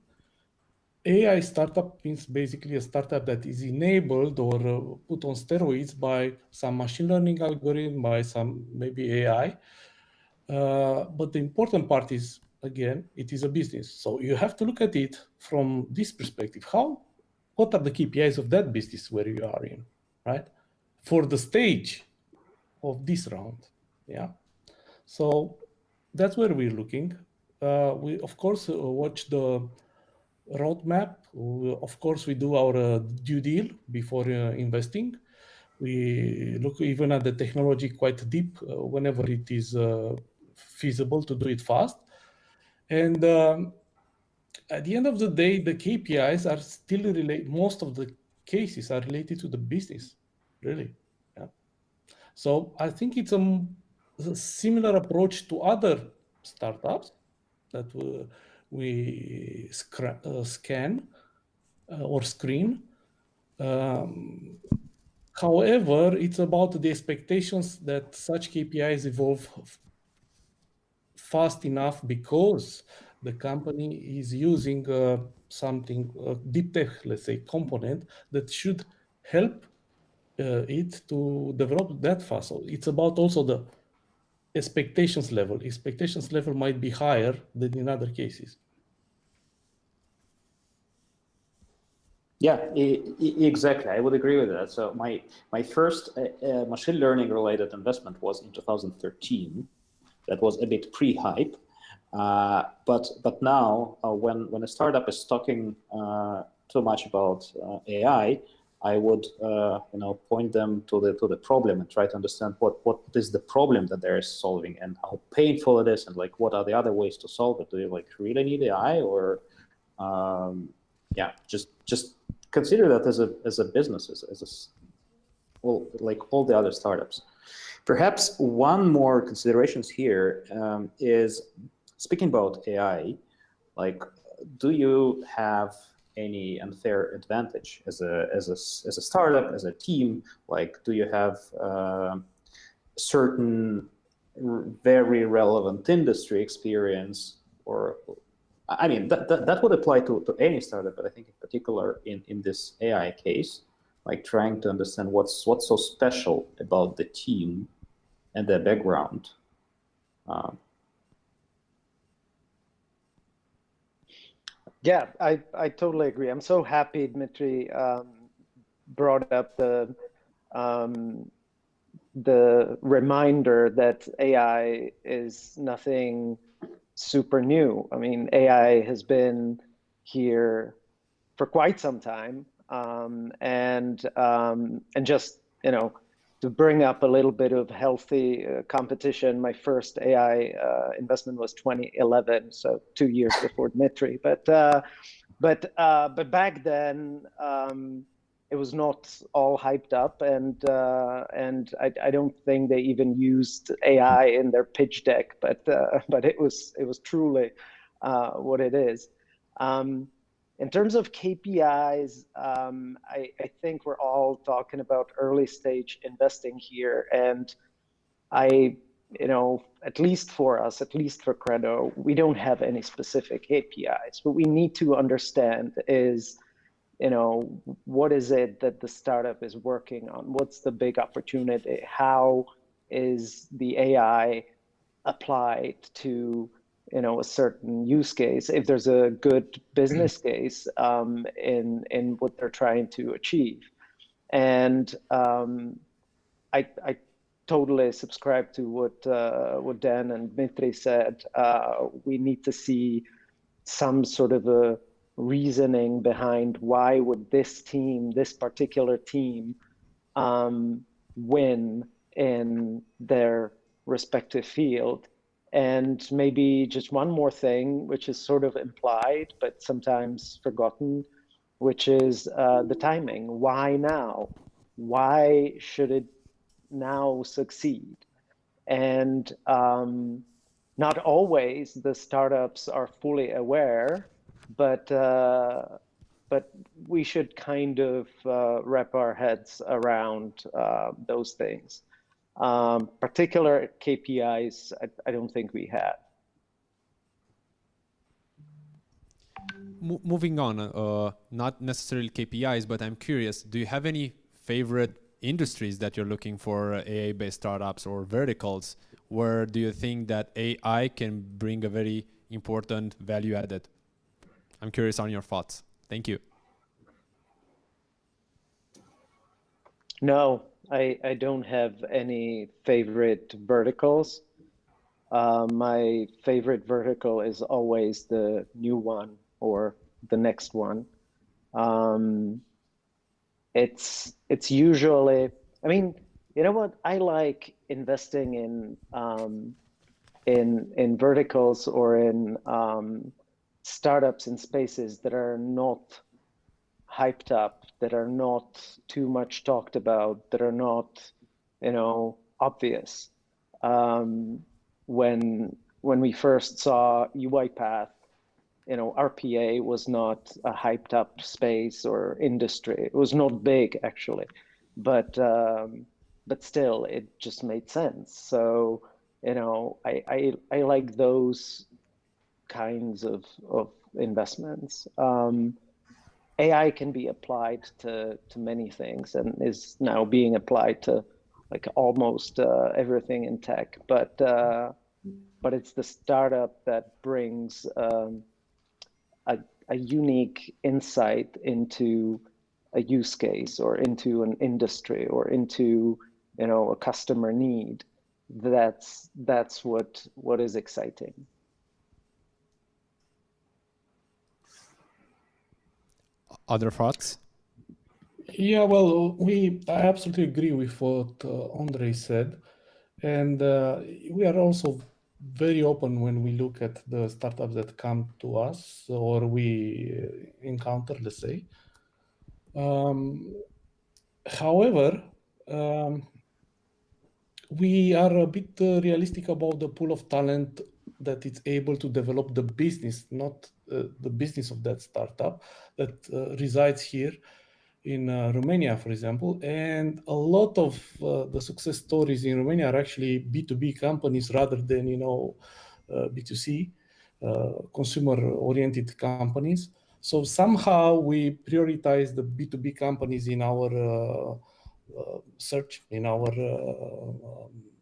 AI startup means basically a startup that is enabled or put on steroids by some machine learning algorithm, by some maybe AI. But the important part is, again, it is a business. So you have to look at it from this perspective. What are the KPIs of that business where you are in, right? For the stage of this round, yeah. So that's where we're looking. We, of course, watch the roadmap. Of course, we do our due deal before investing. We look even at the technology quite deep whenever it is feasible to do it fast. And at the end of the day, the KPIs are still related. Most of the cases are related to the business, really. Yeah. So I think it's a similar approach to other startups that we scan or screen. However, it's about the expectations that such KPIs evolve fast enough because the company is using something, deep tech, let's say, component that should help it to develop that fast. So it's about also the expectations level. Expectations level might be higher than in other cases. Yeah, exactly. I would agree with that. So my first machine learning related investment was in 2013. That was a bit pre-hype, but now when a startup is talking too much about AI, I would point them to the problem and try to understand what is the problem that they're solving and how painful it is, and like what are the other ways to solve it. Do you like really need AI, or yeah, just consider that as a business, well, like all the other startups. Perhaps one more considerations here is speaking about AI. Like, do you have any unfair advantage as a startup, as a team? Like, do you have certain very relevant industry experience, or I mean, that would apply to any startup, but I think in particular in this AI case, like trying to understand what's so special about the team and their background. Yeah, I totally agree. I'm so happy Dmitry brought up the reminder that AI is nothing super new. I mean, AI has been here for quite some time, and just to bring up a little bit of healthy competition. My first AI investment was 2011, so 2 years before Dmitry. But back then it was not all hyped up, and I don't think they even used AI in their pitch deck. But it was truly what it is. In terms of KPIs, I think we're all talking about early stage investing here, and at least for us, at least for Credo, we don't have any specific KPIs. What we need to understand is, what is it that the startup is working on? What's the big opportunity? How is the AI applied to a certain use case, if there's a good business case in what they're trying to achieve. And I totally subscribe to what Dan and Dmitry said. We need to see some sort of a reasoning behind why would this particular team win in their respective field. And maybe just one more thing, which is sort of implied, but sometimes forgotten, which is the timing. Why now? Why should it now succeed? And not always the startups are fully aware, but we should kind of wrap our heads around those things. Particular KPIs, I don't think we have. Moving on, not necessarily KPIs, but I'm curious, do you have any favorite industries that you're looking for AI-based startups, or verticals? Where do you think that AI can bring a very important value added? I'm curious on your thoughts. Thank you. No, I don't have any favorite verticals. My favorite vertical is always the new one, or the next one. It's usually, I mean, you know what? I like investing in verticals or in startups in spaces that are not hyped up, that are not too much talked about, that are not, you know, obvious. When we first saw UiPath, you know, RPA was not a hyped up space or industry. It was not big actually, but still, it just made sense. So, you know, I like those kinds of investments. AI can be applied to many things and is now being applied to like almost everything in tech. But it's the startup that brings a unique insight into a use case or into an industry or into, you know, a customer need. That's what is exciting. Other thoughts? Yeah, well, I absolutely agree with what Andrei said. And we are also very open when we look at the startups that come to us or we encounter, let's say. However, we are a bit realistic about the pool of talent that it's able to develop the business, not the business of that startup that resides here in Romania, for example. And a lot of the success stories in Romania are actually B2B companies rather than, you know, B2C, consumer-oriented companies. So somehow we prioritize the B2B companies in our search, in our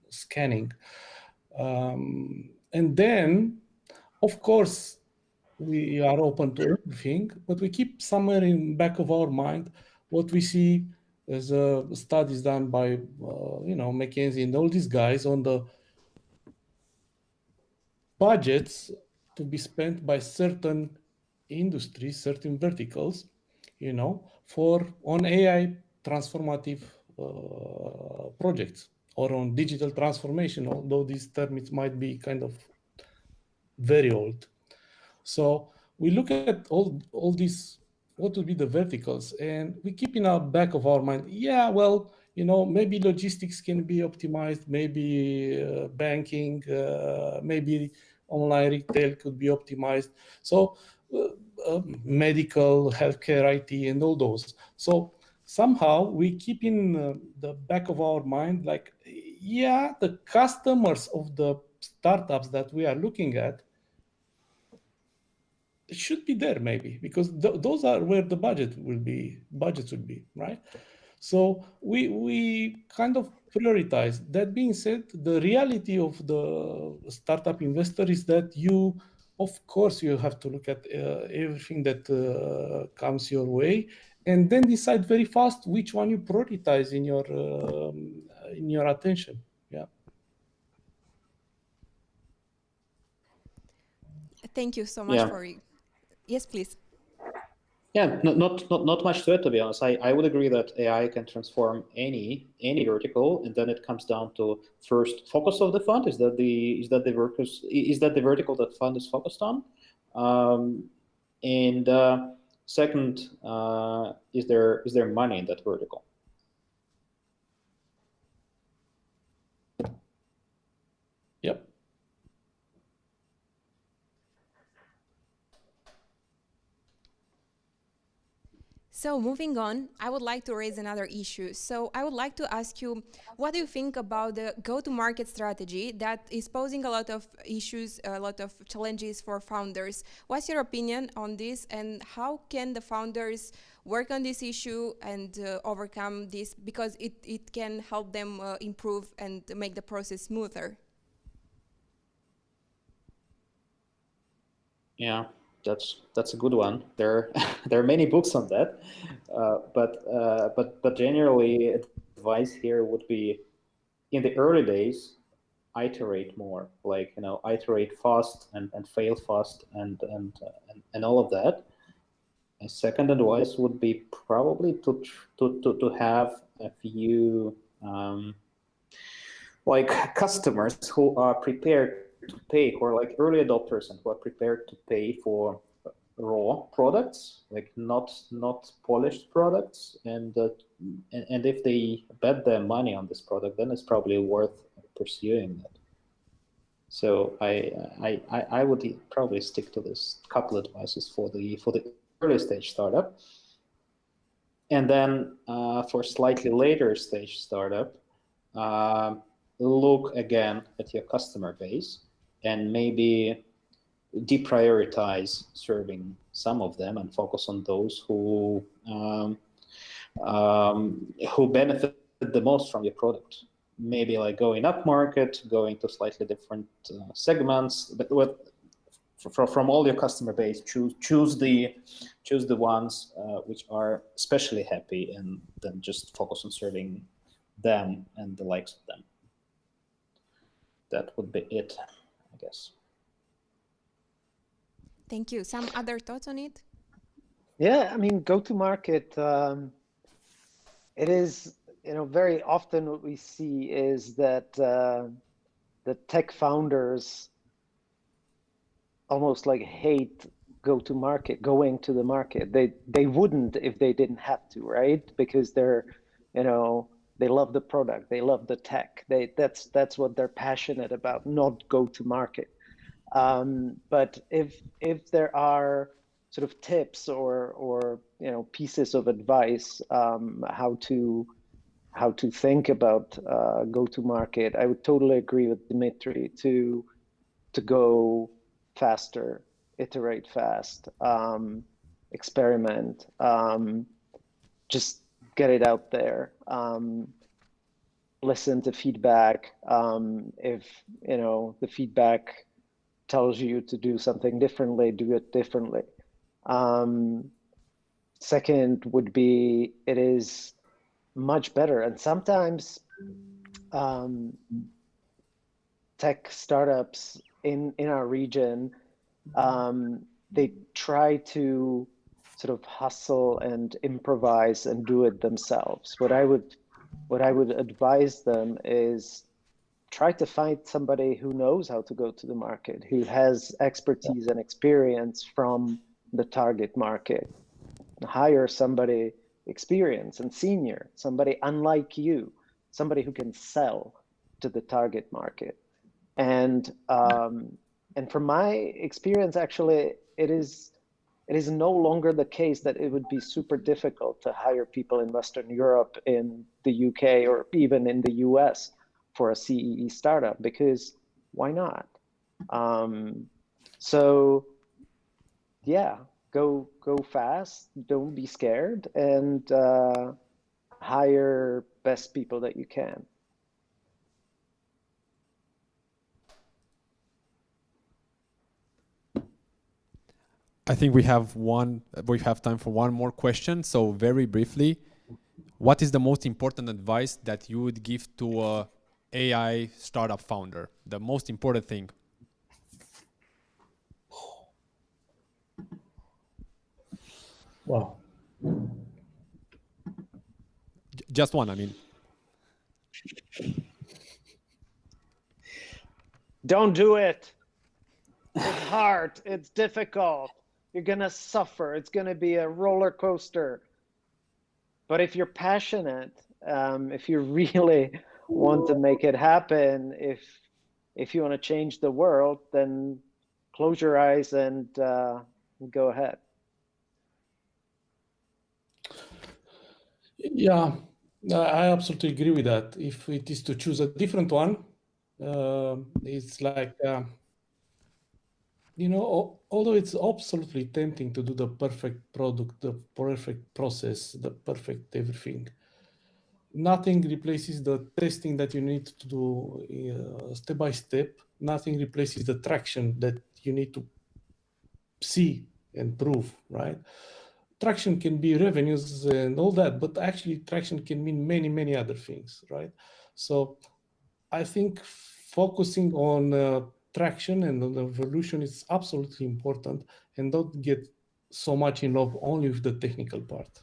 scanning. And then, of course, we are open to everything, but we keep somewhere in the back of our mind what we see as studies done by, you know, McKinsey and all these guys on the budgets to be spent by certain industries, certain verticals, you know, on AI transformative projects or on digital transformation, although these terms might be kind of very old. So we look at all these, what would be the verticals, and we keep in our back of our mind, yeah, well, you know, maybe logistics can be optimized, maybe banking, maybe online retail could be optimized. So medical, healthcare, IT, and all those. So somehow we keep in the back of our mind, like, yeah, the customers of the startups that we are looking at should be there maybe, because those are where the budgets would be, right? So we kind of prioritize. That being said, the reality of the startup investor is that you, of course, you have to look at everything that comes your way, and then decide very fast which one you prioritize in your attention. Yeah. Thank you so much for it. Yes, please. Yeah, not much to it, to be honest. I would agree that AI can transform any vertical, and then it comes down to first focus of the fund. Is that the vertical that fund is focused on? And second, is there money in that vertical? Yep. So moving on, I would like to raise another issue. So I would like to ask you, what do you think about the go-to-market strategy that is posing a lot of issues, a lot of challenges for founders? What's your opinion on this, and how can the founders work on this issue and overcome this, because it can help them improve and make the process smoother? Yeah. That's a good one. There are many books on that, but generally, advice here would be, in the early days, iterate more. Like, you know, iterate fast and fail fast and all of that. a second advice would be probably to have a few like customers who are prepared to pay, or like early adopters and who are prepared to pay for raw products, like not polished products, and if they bet their money on this product, then it's probably worth pursuing that. So I would probably stick to this couple of advices for the early stage startup, and then for slightly later stage startup, look again at your customer base and maybe deprioritize serving some of them and focus on those who benefit the most from your product. Maybe like going up market, going to slightly different segments, but from all your customer base, choose the ones which are especially happy, and then just focus on serving them and the likes of them. That would be it, I guess. Thank you. Some other thoughts on it? Yeah, I mean, go-to-market, it is, very often what we see is that the tech founders almost like hate going to the market. They wouldn't if they didn't have to, right? Because they're, they love the product, they love the tech. That's what they're passionate about, not go to market. But if there are sort of tips or pieces of advice how to think about go to market, I would totally agree with Dmitry to go faster, iterate fast, experiment, just get it out there. Listen to feedback. If the feedback tells you to do something differently, do it differently. Second would be, it is much better. And sometimes tech startups in our region, they try to sort of hustle and improvise and do it themselves. What I would advise them is try to find somebody who knows how to go to the market, who has expertise and experience from the target market. Hire somebody experienced and senior, somebody unlike you, somebody who can sell to the target market. And from my experience, actually, it is no longer the case that it would be super difficult to hire people in Western Europe, in the UK, or even in the US for a CEE startup, because why not? So yeah, go fast, don't be scared, and hire best people that you can. I think we have time for one more question. So very briefly, what is the most important advice that you would give to a AI startup founder? The most important thing. Wow. Just one, I mean. Don't do it. It's hard. It's difficult. You're going to suffer. It's going to be a roller coaster. But if you're passionate, if you really want to make it happen, if you want to change the world, then close your eyes and go ahead. Yeah, I absolutely agree with that. If it is to choose a different one, it's like, although it's absolutely tempting to do the perfect product, the perfect process, the perfect everything, nothing replaces the testing that you need to do step by step. Nothing replaces the traction that you need to see and prove, right? Traction can be revenues and all that, but actually traction can mean many, many other things, right? So I think focusing on traction and on evolution is absolutely important, and don't get so much in love only with the technical part.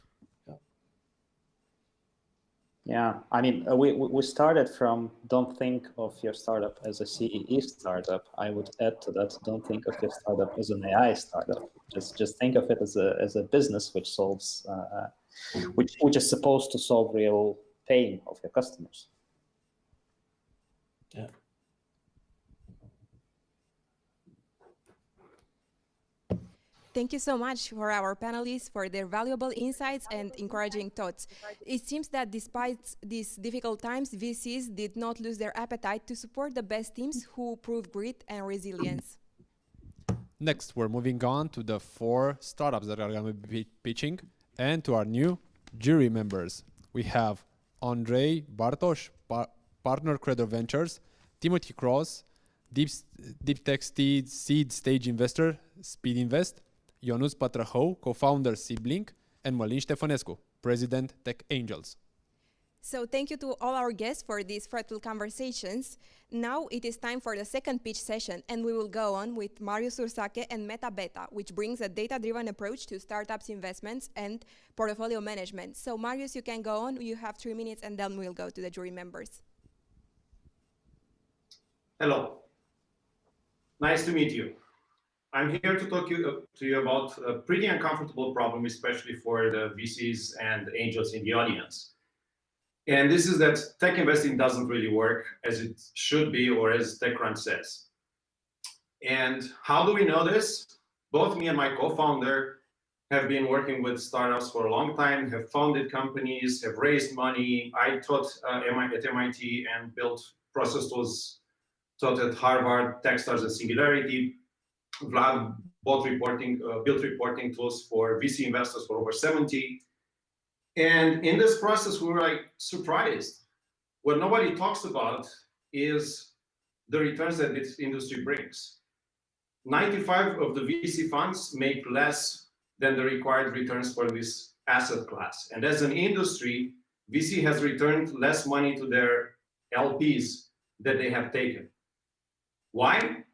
Yeah, I mean, we started from don't think of your startup as a CEE startup. I would add to that, don't think of your startup as an AI startup. Just think of it as a business which solves, which is supposed to solve real pain of your customers. Yeah. Thank you so much for our panelists for their valuable insights and encouraging thoughts. It seems that despite these difficult times, VCs did not lose their appetite to support the best teams who proved grit and resilience. Next, we're moving on to the 4 startups that are going to be pitching and to our new jury members. We have Andrei Bartosz, partner Credo Ventures, Timothy Cross, Deep Tech seed stage investor, Speed Invest, Ionuț Pătrăhău, co-founder Sibling, and Mălin Ștefănescu, president Tech Angels. So thank you to all our guests for these fruitful conversations. Now it is time for the second pitch session, and we will go on with Marius Ursache and Meta Beta, which brings a data-driven approach to startups' investments and portfolio management. So Marius, you can go on. You have 3 minutes, and then we'll go to the jury members. Hello. Nice to meet you. I'm here to talk to you about a pretty uncomfortable problem, especially for the VCs and angels in the audience. And this is that tech investing doesn't really work as it should be, or as TechCrunch says. And how do we know this? Both me and my co-founder have been working with startups for a long time, have founded companies, have raised money. I taught at MIT and built process tools, taught at Harvard, Techstars and Singularity. Vlad built reporting tools for VC investors for over 70. And in this process, we were like surprised. What nobody talks about is the returns that this industry brings. 95 of the VC funds make less than the required returns for this asset class. And as an industry, VC has returned less money to their LPs than they have taken. Why?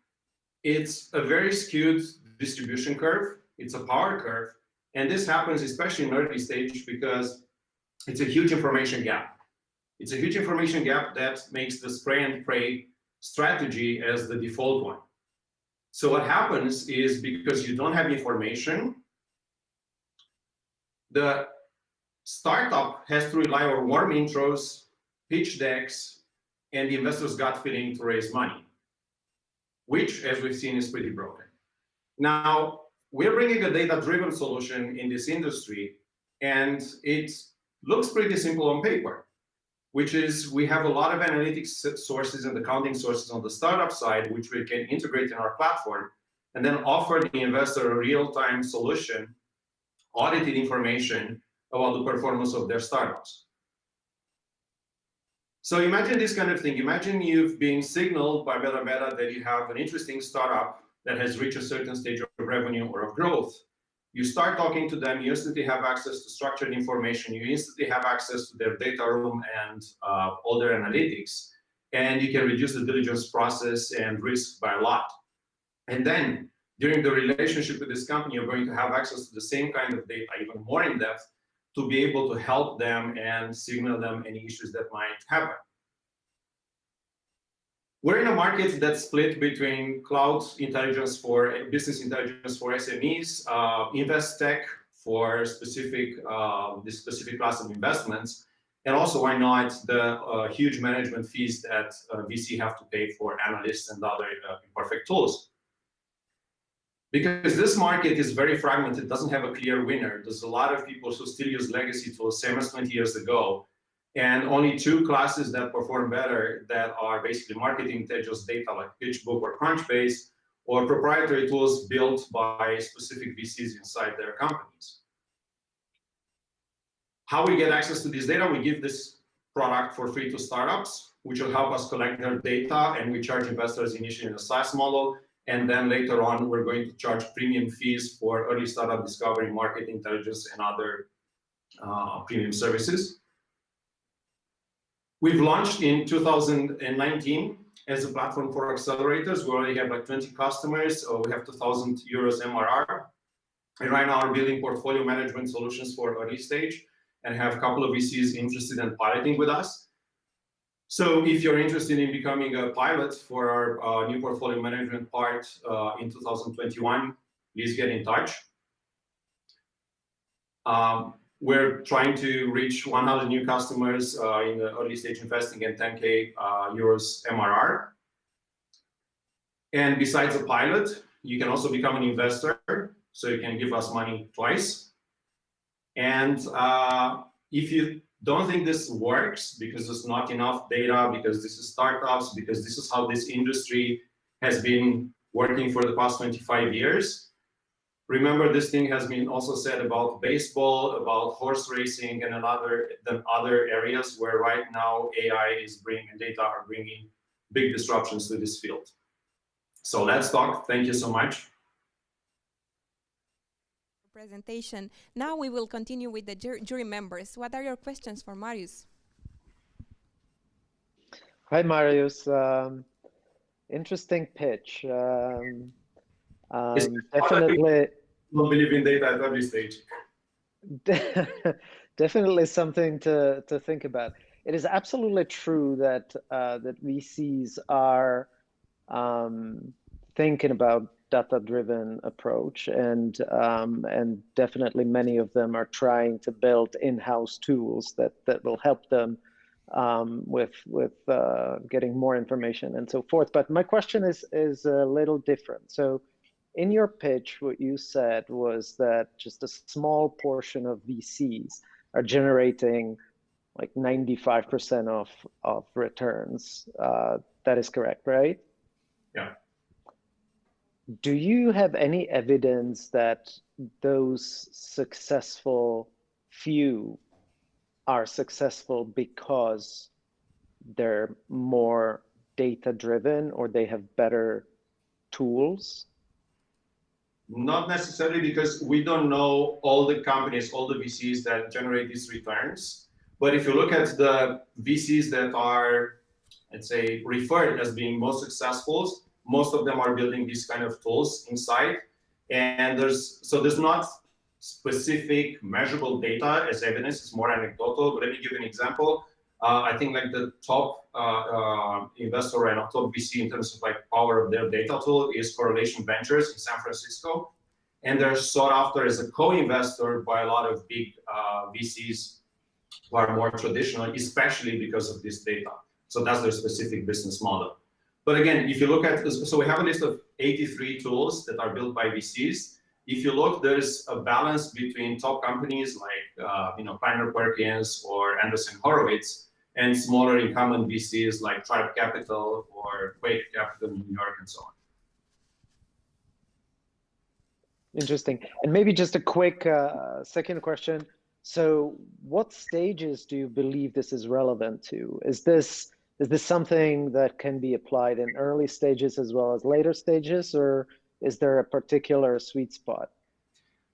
It's a very skewed distribution curve. It's a power curve. And this happens especially in early stage because it's a huge information gap. It's a huge information gap that makes the spray and pray strategy as the default one. So what happens is, because you don't have information, the startup has to rely on warm intros, pitch decks, and the investor's gut feeling to raise money, which, as we've seen, is pretty broken. Now, we're bringing a data-driven solution in this industry, and it looks pretty simple on paper, which is we have a lot of analytics sources and accounting sources on the startup side, which we can integrate in our platform, and then offer the investor a real-time solution, audited information about the performance of their startups. So imagine this kind of thing. Imagine you've been signaled by Meta that you have an interesting startup that has reached a certain stage of revenue or of growth. You start talking to them, you instantly have access to structured information, you instantly have access to their data room and all their analytics, and you can reduce the diligence process and risk by a lot. And then during the relationship with this company, you're going to have access to the same kind of data, even more in depth, to be able to help them and signal them any issues that might happen. We're in a market that's split between cloud intelligence for business intelligence for SMEs, invest tech for this specific class of investments, and also, why not, the huge management fees that VC have to pay for analysts and other imperfect tools. Because this market is very fragmented, doesn't have a clear winner. There's a lot of people who still use legacy tools, same as 20 years ago. And only 2 classes that perform better, that are basically marketing intelligence data like PitchBook or Crunchbase, or proprietary tools built by specific VCs inside their companies. How we get access to this data? We give this product for free to startups, which will help us collect their data, and we charge investors initially in a SaaS model. And then later on, we're going to charge premium fees for early startup discovery, market intelligence, and other premium services. We've launched in 2019 as a platform for accelerators. We already have like 20 customers. We have 2,000 euros MRR. And right now, we're building portfolio management solutions for early stage and have a couple of VCs interested in piloting with us. So if you're interested in becoming a pilot for our new portfolio management part in 2021, please get in touch. We're trying to reach 100 new customers in the early stage investing and 10K euros MRR. And besides a pilot, you can also become an investor, so you can give us money twice. And if you don't think this works because there's not enough data, because this is startups, because this is how this industry has been working for the past 25 years, remember this thing has been also said about baseball, about horse racing, and other areas where right now AI is bringing and data are bringing big disruptions to this field. So let's talk. Thank you so much. Presentation. Now we will continue with the jury members. What are your questions for Marius? Hi, Marius. Interesting pitch. Definitely. Don't believe in data at every stage. Definitely something to think about. It is absolutely true that that VCs are thinking about data-driven approach, and definitely many of them are trying to build in-house tools that will help them with getting more information and so forth. But my question is a little different. So in your pitch, what you said was that just a small portion of VCs are generating like 95% of returns. That is correct, right? Yeah. Do you have any evidence that those successful few are successful because they're more data-driven or they have better tools? Not necessarily, because we don't know all the companies, all the VCs that generate these returns. But if you look at the VCs that are, let's say, referred as being most successful, most of them are building these kind of tools inside. And there's not specific measurable data as evidence, it's more anecdotal. But let me give you an example. I think like the top investor and top VC in terms of like power of their data tool is Correlation Ventures in San Francisco. And they're sought after as a co-investor by a lot of big VCs who are more traditional, especially because of this data. So that's their specific business model. But again, if you look at, so we have a list of 83 tools that are built by VCs. If you look, there's a balance between top companies like Kleiner Perkins or Anderson Horowitz, and smaller incumbent VCs like Tribe Capital or Quake Capital in New York and so on. Interesting. And maybe just a quick second question. So what stages do you believe this is relevant to? Is this something that can be applied in early stages as well as later stages, or is there a particular sweet spot?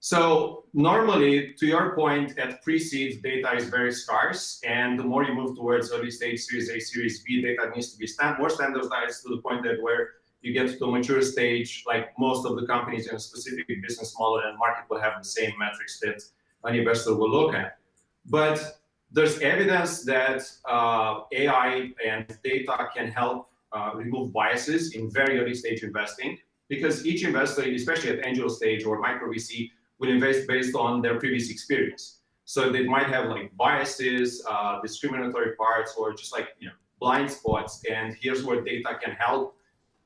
So normally, to your point, at pre-seed, data is very scarce, and the more you move towards early stage, Series A, Series B, data needs to be more standardized to the point that where you get to a mature stage, like most of the companies in a specific business model and market will have the same metrics that an investor will look at. But there's evidence that AI and data can help remove biases in very early stage investing, because each investor, especially at angel stage or micro VC, will invest based on their previous experience. So they might have like biases, discriminatory parts, or just like blind spots. And here's where data can help.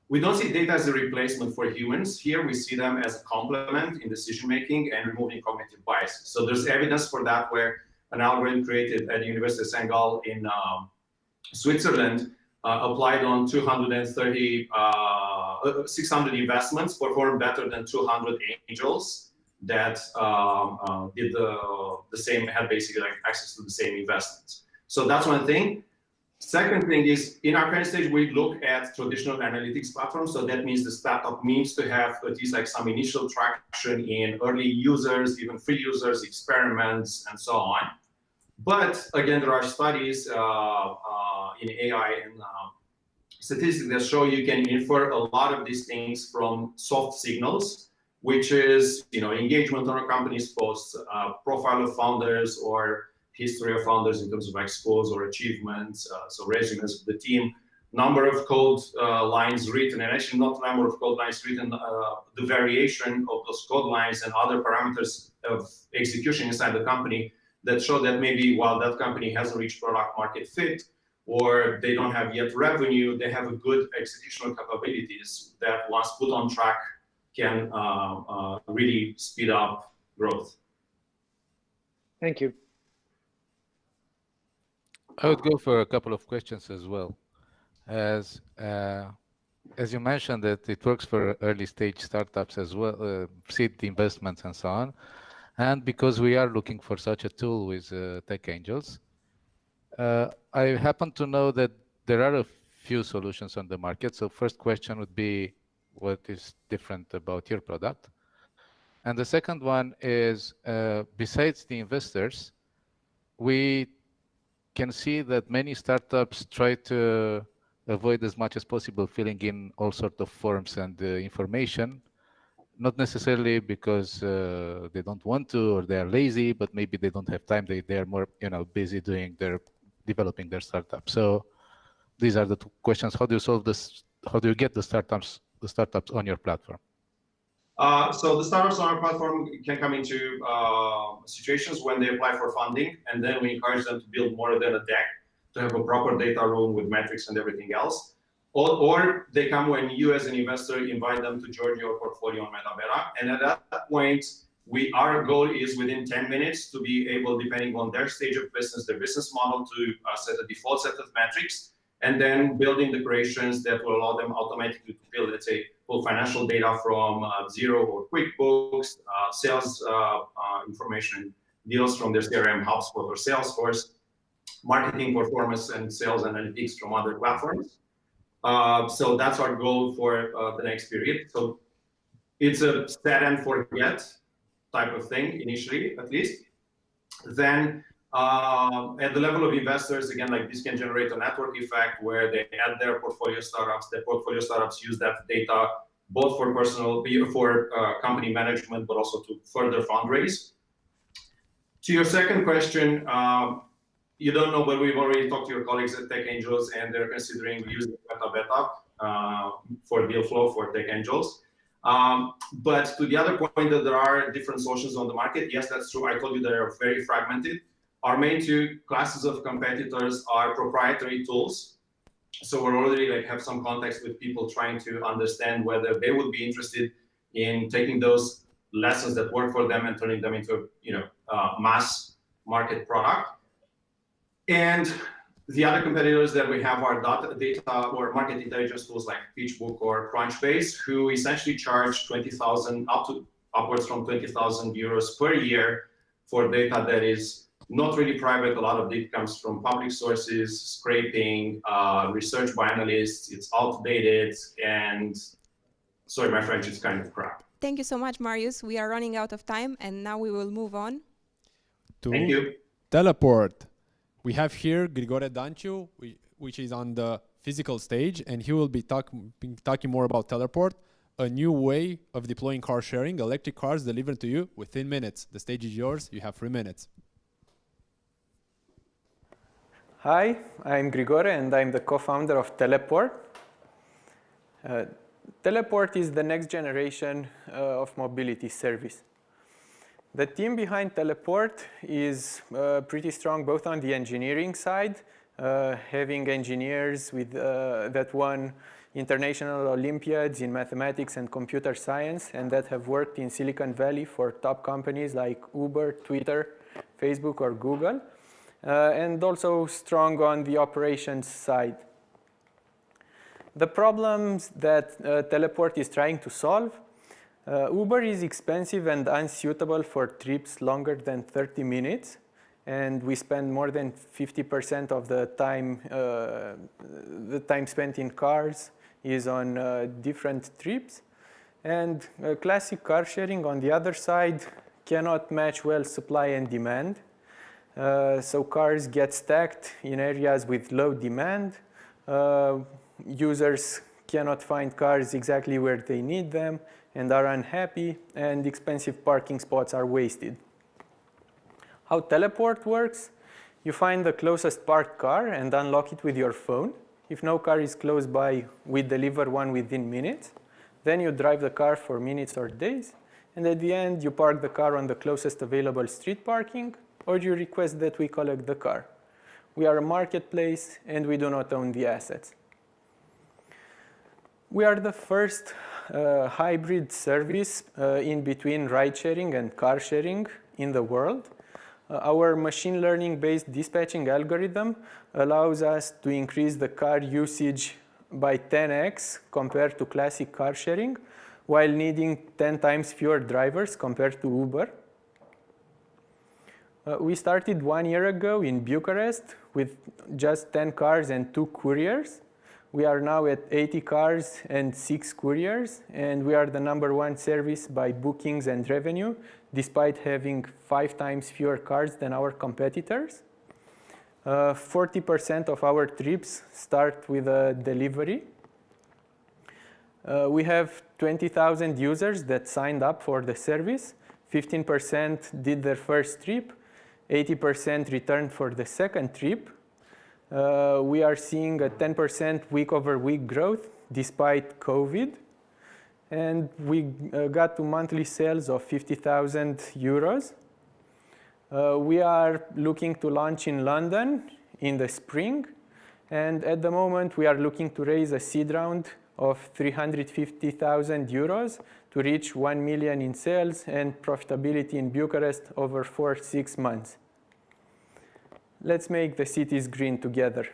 We don't see data as a replacement for humans. Here we see them as a complement in decision making and removing cognitive biases. So there's evidence for that, where an algorithm created at the University of St. Gall in Switzerland applied on 600 investments, performed better than 200 angels that did the same, had basically like access to the same investments. So that's one thing. Second thing is, in our current stage, we look at traditional analytics platforms. So that means the startup needs to have at least like some initial traction in early users, even free users, experiments, and so on. But again, there are studies in AI and statistics that show you can infer a lot of these things from soft signals which is engagement on a company's posts, profile of founders or history of founders in terms of expos or achievements, so resumes of the team, number of code lines written, and actually not number of code lines written, the variation of those code lines and other parameters of execution inside the company that show that maybe while that company hasn't reached product market fit, or they don't have yet revenue, they have a good executional capabilities that once put on track can really speed up growth. Thank you. I would go for a couple of questions as well. As you mentioned, that it works for early stage startups as well, seed investments and so on. And because we are looking for such a tool with Tech Angels, I happen to know that there are a few solutions on the market. So first question would be, what is different about your product? And the second one is, besides the investors, we can see that many startups try to avoid as much as possible filling in all sorts of forms and information, not necessarily because they don't want to or they are lazy, but maybe they don't have time. They are more busy developing their startup. So these are the two questions. How do you solve this? How do you get the startups on your platform? So the startups on our platform can come into situations when they apply for funding, and then we encourage them to build more than a deck, to have a proper data room with metrics and everything else. Or they come when you as an investor invite them to join your portfolio on MetaBeta. And at that point, our goal is within 10 minutes to be able, depending on their stage of business, their business model, to set a default set of metrics, and then building the creations that will allow them automatically to build, let's say, pull financial data from Xero or QuickBooks, sales information, deals from their CRM, HubSpot or Salesforce, marketing performance and sales analytics from other platforms. So that's our goal for the next period. So it's a set and forget type of thing initially, at least. Then at the level of investors, again, like this can generate a network effect where they add their portfolio startups. Their portfolio startups use that data both for company management, but also to further fundraise. To your second question, you don't know, but we've already talked to your colleagues at Tech Angels, and they're considering using MetaBeta for deal flow for Tech Angels. But to the other point that there are different solutions on the market, yes, that's true. I told you they are very fragmented. Our main two classes of competitors are proprietary tools. So we're already have some context with people trying to understand whether they would be interested in taking those lessons that work for them and turning them into a mass market product. And the other competitors that we have are data or market intelligence tools like PitchBook or Crunchbase, who essentially charge 20,000 upwards from 20,000 euros per year for data that is not really private. A lot of it comes from public sources, scraping, research by analysts. It's outdated, and sorry, my French, it's kind of crap. Thank you so much, Marius. We are running out of time, and now we will move on to Teleport. We have here Grigore Danciu, which is on the physical stage, and he will be talking more about Teleport, a new way of deploying car sharing, electric cars delivered to you within minutes. The stage is yours. You have 3 minutes. Hi, I'm Grigore, and I'm the co-founder of Teleport. Teleport is the next generation of mobility service. The team behind Teleport is pretty strong both on the engineering side, having engineers that won international Olympiads in mathematics and computer science, and that have worked in Silicon Valley for top companies like Uber, Twitter, Facebook, or Google, and also strong on the operations side. The problems that Teleport is trying to solve: Uber is expensive and unsuitable for trips longer than 30 minutes, and we spend more than 50% of the time spent in cars is on different trips. And classic car sharing, on the other side, cannot match well supply and demand. So cars get stacked in areas with low demand. Users cannot find cars exactly where they need them, and are unhappy, and expensive parking spots are wasted. How Teleport works: you find the closest parked car and unlock it with your phone. If no car is close by, we deliver one within minutes. Then you drive the car for minutes or days, and at the end you park the car on the closest available street parking, or you request that we collect the car. We are a marketplace and we do not own the assets. We are the first hybrid service in between ride sharing and car sharing in the world. Our machine learning based dispatching algorithm allows us to increase the car usage by 10x compared to classic car sharing, while needing 10 times fewer drivers compared to Uber. We started 1 year ago in Bucharest with just 10 cars and 2 couriers. We are now at 80 cars and 6 couriers, and we are the #1 service by bookings and revenue, despite having 5 times fewer cars than our competitors. 40% of our trips start with a delivery. We have 20,000 users that signed up for the service. 15% did their first trip. 80% returned for the second trip. We are seeing a 10% week-over-week growth despite COVID. And we got to monthly sales of 50,000 euros. We are looking to launch in London in the spring. And at the moment, we are looking to raise a seed round of 350,000 euros to reach 1 million in sales and profitability in Bucharest over 4-6 months. Let's make the cities green together.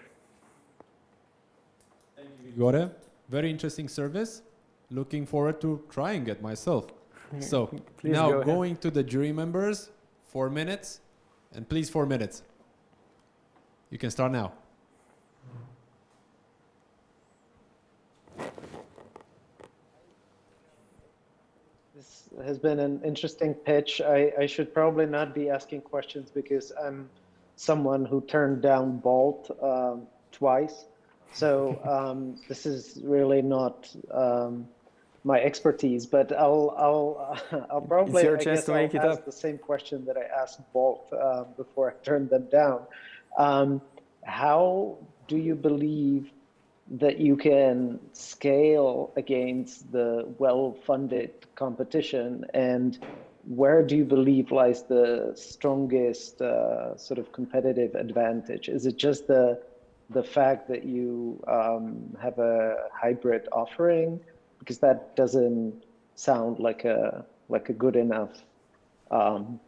Thank you, Igor. Very interesting service. Looking forward to trying it myself. So now going to the jury members, 4 minutes, and please 4 minutes. You can start now. This has been an interesting pitch. I should probably not be asking questions because I'm someone who turned down Bolt twice. So this is really not my expertise, but I'll probably ask the same question that I asked Bolt before I turned them down. How do you believe that you can scale against the well-funded competition, and where do you believe lies the strongest sort of competitive advantage? Is it just the fact that you have a hybrid offering? Because that doesn't sound like a good enough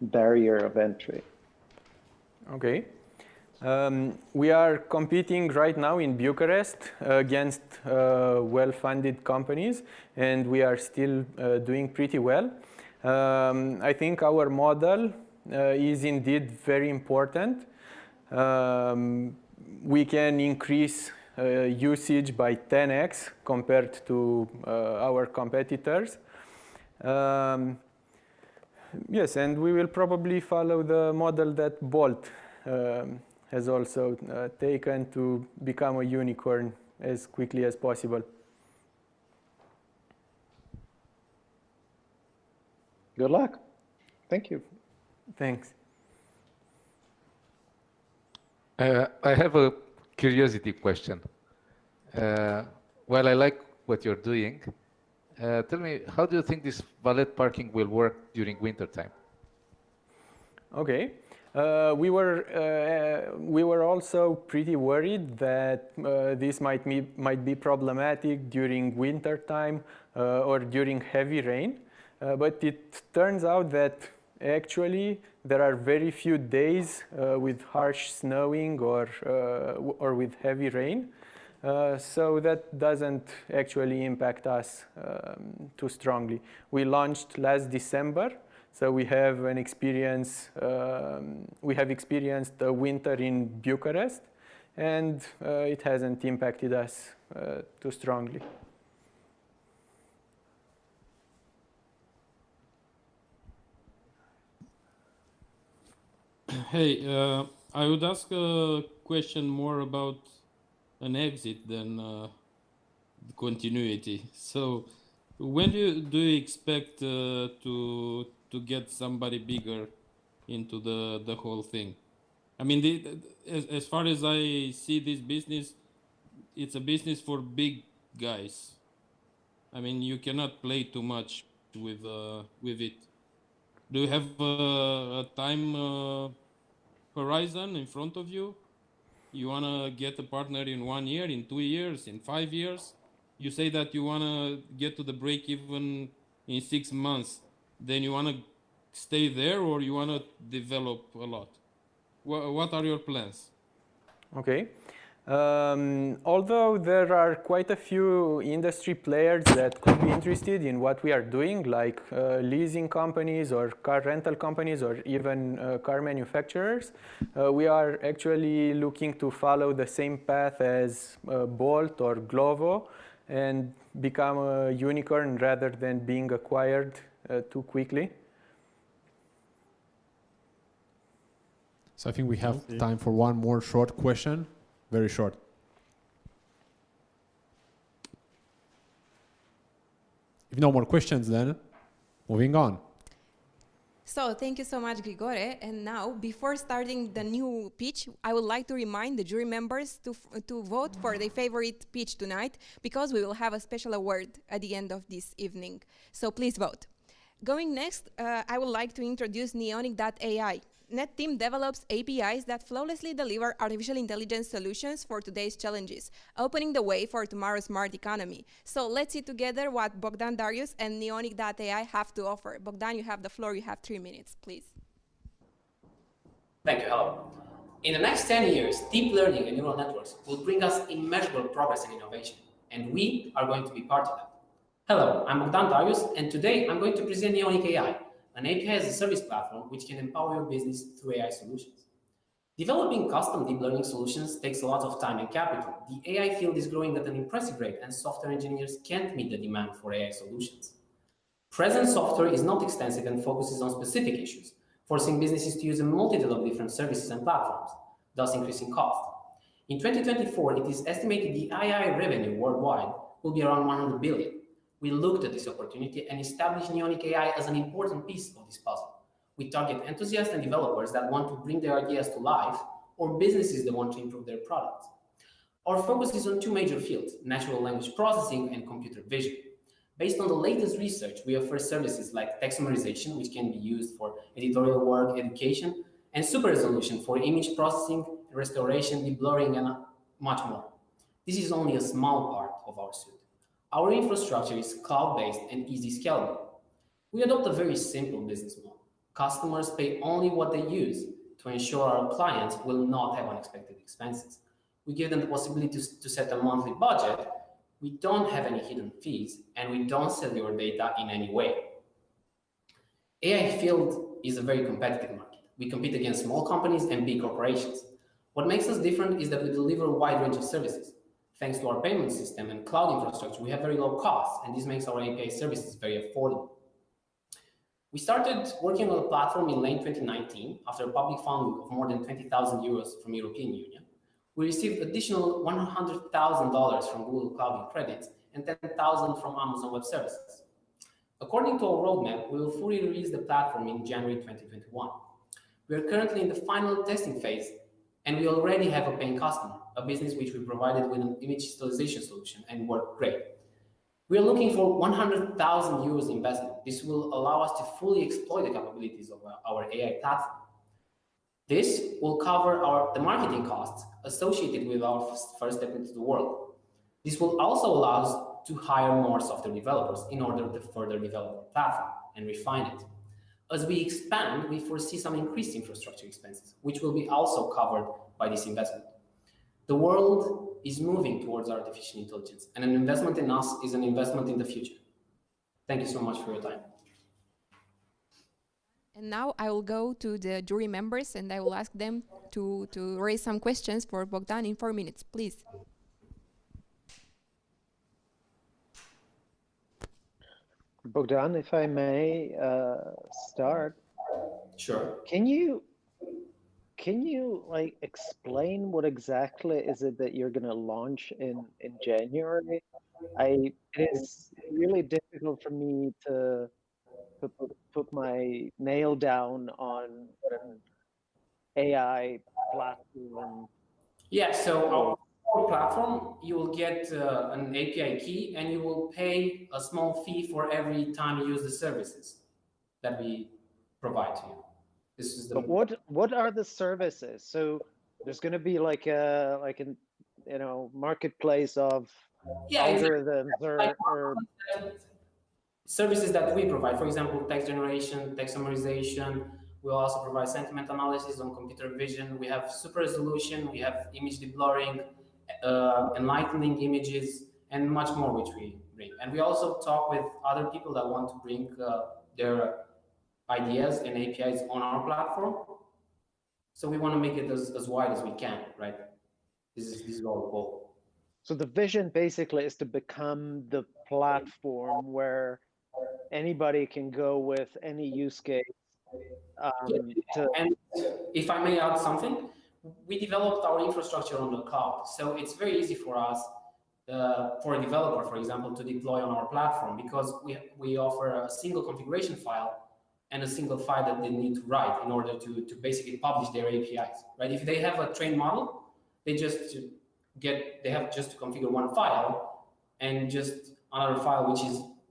barrier of entry. Okay. We are competing right now in Bucharest against well-funded companies, and we are still doing pretty well. I think our model is indeed very important. We can increase usage by 10x compared to our competitors. Yes, and we will probably follow the model that Bolt has also taken to become a unicorn as quickly as possible. Good luck. Thank you. Thanks. I have a curiosity question. While I like what you're doing, tell me, how do you think this valet parking will work during winter time? Okay. We were also pretty worried that this might be problematic during winter time or during heavy rain. But it turns out that actually there are very few days with harsh snowing or with heavy rain. So that doesn't actually impact us too strongly. We launched last December, so we have an experience. We have experienced a winter in Bucharest, and it hasn't impacted us too strongly. Hey, I would ask a question more about an exit than the continuity. So when do you expect to get somebody bigger into the whole thing? I mean, as far as I see this business, it's a business for big guys. I mean, you cannot play too much with it. Do you have a time horizon in front of you? You want to get a partner in 1 year, in 2 years, in 5 years? You say that you want to get to the break even in 6 months. Then you want to stay there, or you want to develop a lot? What are your plans? Okay. Although there are quite a few industry players that could be interested in what we are doing, like leasing companies or car rental companies or even car manufacturers, we are actually looking to follow the same path as Bolt or Glovo and become a unicorn rather than being acquired too quickly. So I think we have time for one more short question. Very short. If no more questions, then moving on. So thank you so much, Grigore. And now, before starting the new pitch, I would like to remind the jury members to vote for their favorite pitch tonight, because we will have a special award at the end of this evening. So please vote. Going next, I would like to introduce Neonic Ai. Net team develops APIs that flawlessly deliver artificial intelligence solutions for today's challenges, opening the way for tomorrow's smart economy. So let's see together what Bogdan Darius and Neonic Ai have to offer. Bogdan, you have the floor. You have 3 minutes, please. Thank you, Hello. In the next 10 years, deep learning and neural networks will bring us immeasurable progress and innovation, and we are going to be part of that. Hello, I'm Bogdan Darius, and today I'm going to present Neonic AI, an API as a service platform which can empower your business through AI solutions. Developing custom deep learning solutions takes a lot of time and capital. The AI field is growing at an impressive rate, and software engineers can't meet the demand for AI solutions. Present software is not extensive and focuses on specific issues, forcing businesses to use a multitude of different services and platforms, thus increasing cost. In 2024, it is estimated the AI revenue worldwide will be around 100 billion. We looked at this opportunity and established Neonic AI as an important piece of this puzzle. We target enthusiasts and developers that want to bring their ideas to life, or businesses that want to improve their products. Our focus is on 2 major fields, natural language processing and computer vision. Based on the latest research, we offer services like text summarization, which can be used for editorial work, education, and super resolution for image processing, restoration, deblurring, and much more. This is only a small part of our suite. Our infrastructure is cloud-based and easy scalable. We adopt a very simple business model. Customers pay only what they use to ensure our clients will not have unexpected expenses. We give them the possibility to set a monthly budget. We don't have any hidden fees, and we don't sell your data in any way. AI field is a very competitive market. We compete against small companies and big corporations. What makes us different is that we deliver a wide range of services. Thanks to our payment system and cloud infrastructure, we have very low costs, and this makes our API services very affordable. We started working on the platform in late 2019 after a public funding of more than 20,000 euros from European Union. We received additional $100,000 from Google Cloud credits and 10,000 from Amazon Web Services. According to our roadmap, we will fully release the platform in January 2021. We are currently in the final testing phase, and we already have a paying customer, a business which we provided with an image digitalization solution and worked great. We are looking for 100,000 euros investment. This will allow us to fully exploit the capabilities of our AI platform. This will cover the marketing costs associated with our first step into the world. This will also allow us to hire more software developers in order to further develop our platform and refine it. As we expand, we foresee some increased infrastructure expenses, which will be also covered by this investment. The world is moving towards artificial intelligence, and an investment in us is an investment in the future. Thank you so much for your time. And now I will go to the jury members, and I will ask them to raise some questions for Bogdan in 4 minutes, please. Bogdan, if I may start. Sure. Can you like explain what exactly is it that you're going to launch in January? It is really difficult for me to put my nail down on an AI platform. Yeah, so our platform, you will get an API key and you will pay a small fee for every time you use the services that we provide to you. This is the. But what are the services? So there's going to be like an marketplace of algorithms or services that we provide. For example, text generation, text summarization. We also provide sentiment analysis on computer vision. We have super resolution. We have image deblurring, enlightening images, and much more which we bring. And we also talk with other people that want to bring their ideas and APIs on our platform. So we want to make it as wide as we can, right? This is our goal. So the vision basically is to become the platform where anybody can go with any use case. And if I may add something, we developed our infrastructure on the cloud. So it's very easy for us, for a developer, for example, to deploy on our platform because we offer a single configuration file and a single file that they need to write in order to basically publish their APIs, right? If they have a trained model, they have just to configure one file and just another file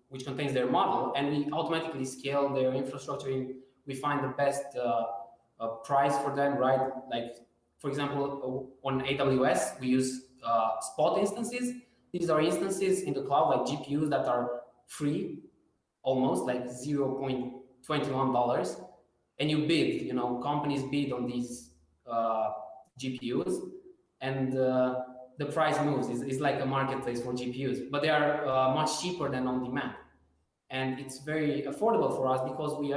which contains their model, and we automatically scale their infrastructure. We find the best price for them, right? Like, for example, on AWS, we use spot instances. These are instances in the cloud, like GPUs that are free, almost like $0.21, and you bid. Companies bid on these GPUs, and the price moves. It's like a marketplace for GPUs, but they are much cheaper than on demand. And it's very affordable for us because we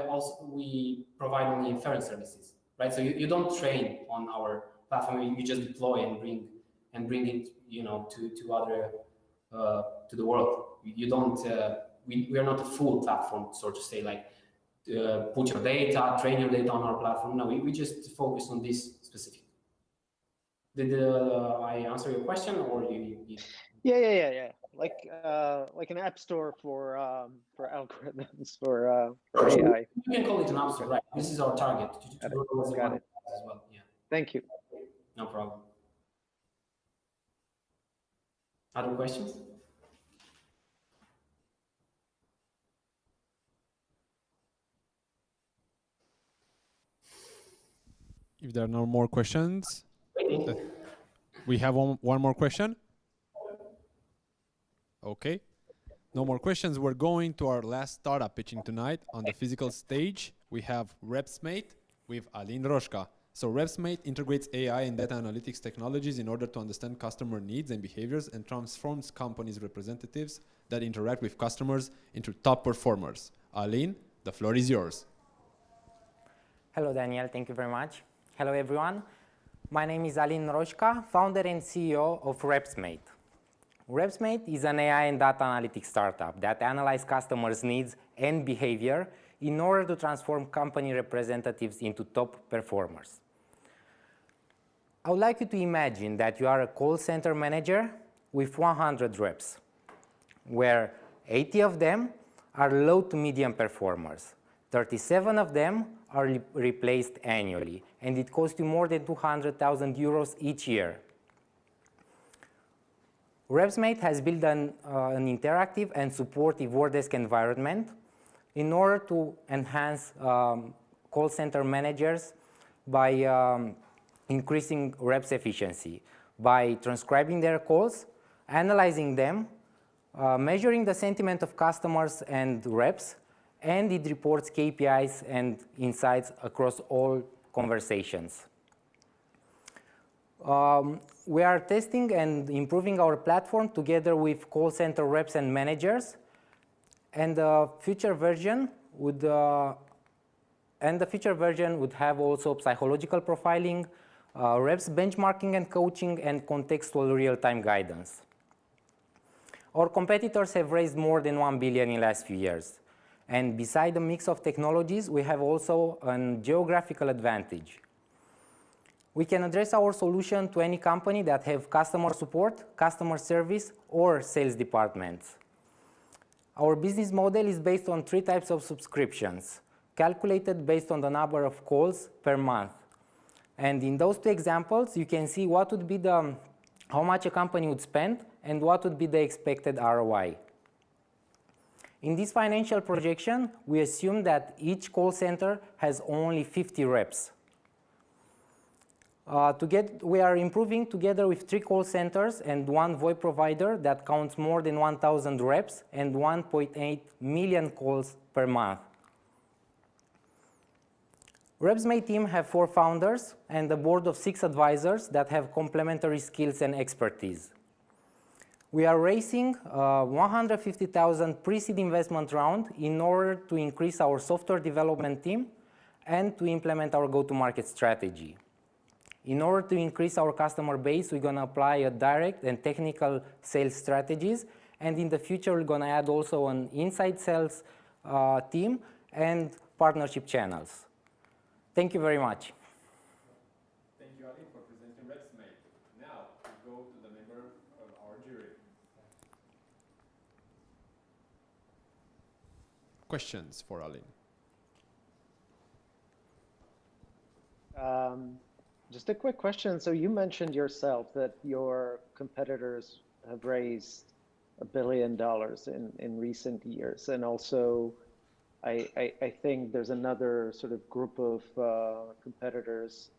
provide only inference services, right? So you don't train on our platform; you just deploy and bring it, to other to the world. You don't. We are not a full platform, so to say, like put your data, train your data on our platform. No, we just focus on this specific. Did I answer your question, or you? Yeah. Like an app store for algorithms for AI. You can call it an app store, right? This is our target. Got it. As well. Yeah. Thank you. No problem. Other questions? If there are no more questions, we have one more question. Okay. No more questions. We're going to our last startup pitching tonight. On the physical stage, we have RepsMate with Alin Roșca. So RepsMate integrates AI and data analytics technologies in order to understand customer needs and behaviors and transforms companies' representatives that interact with customers into top performers. Alin, the floor is yours. Hello, Daniel. Thank you very much. Hello, everyone. My name is Alin Roșca, founder and CEO of RepsMate. RepsMate is an AI and data analytics startup that analyzes customers' needs and behavior in order to transform company representatives into top performers. I would like you to imagine that you are a call center manager with 100 reps, where 80 of them are low to medium performers. 37 of them are replaced annually, and it costs you more than 200,000 euros each year. RepsMate has built an interactive and supportive work desk environment in order to enhance call center managers by increasing reps efficiency, by transcribing their calls, analyzing them, measuring the sentiment of customers and reps, and it reports KPIs and insights across all conversations. We are testing and improving our platform together with call center reps and managers, and the future version would have also psychological profiling, reps benchmarking and coaching, and contextual real-time guidance. Our competitors have raised more than 1 billion in the last few years, and beside the mix of technologies, we have also a geographical advantage. We can address our solution to any company that have customer support, customer service, or sales departments. Our business model is based on 3 types of subscriptions, calculated based on the number of calls per month. And in those 2 examples, you can see what would be how much a company would spend and what would be the expected ROI. In this financial projection, we assume that each call center has only 50 reps. We are improving together with 3 call centers and 1 VoIP provider that counts more than 1,000 reps and 1.8 million calls per month. RepsMate team have 4 founders and a board of 6 advisors that have complementary skills and expertise. We are raising a 150,000 pre-seed investment round in order to increase our software development team and to implement our go-to-market strategy. In order to increase our customer base, we're going to apply a direct and technical sales strategies. And in the future, we're going to add also an inside sales team and partnership channels. Thank you very much. Thank you, Ali, for presenting RepsMate. Now, we go to the member of our jury. Questions for Ali? Just a quick question. So you mentioned yourself that your competitors have raised $1 billion in recent years. And also, I think there's another sort of group of competitors,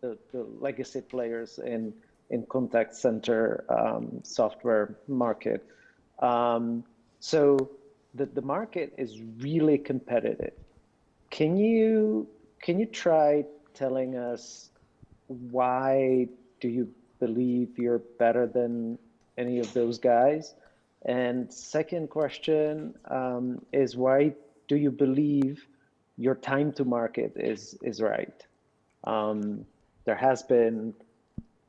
the legacy players in contact center software market. So the market is really competitive. Can you try telling us why do you believe you're better than any of those guys? And second question is, why do you believe your time to market is right? There has been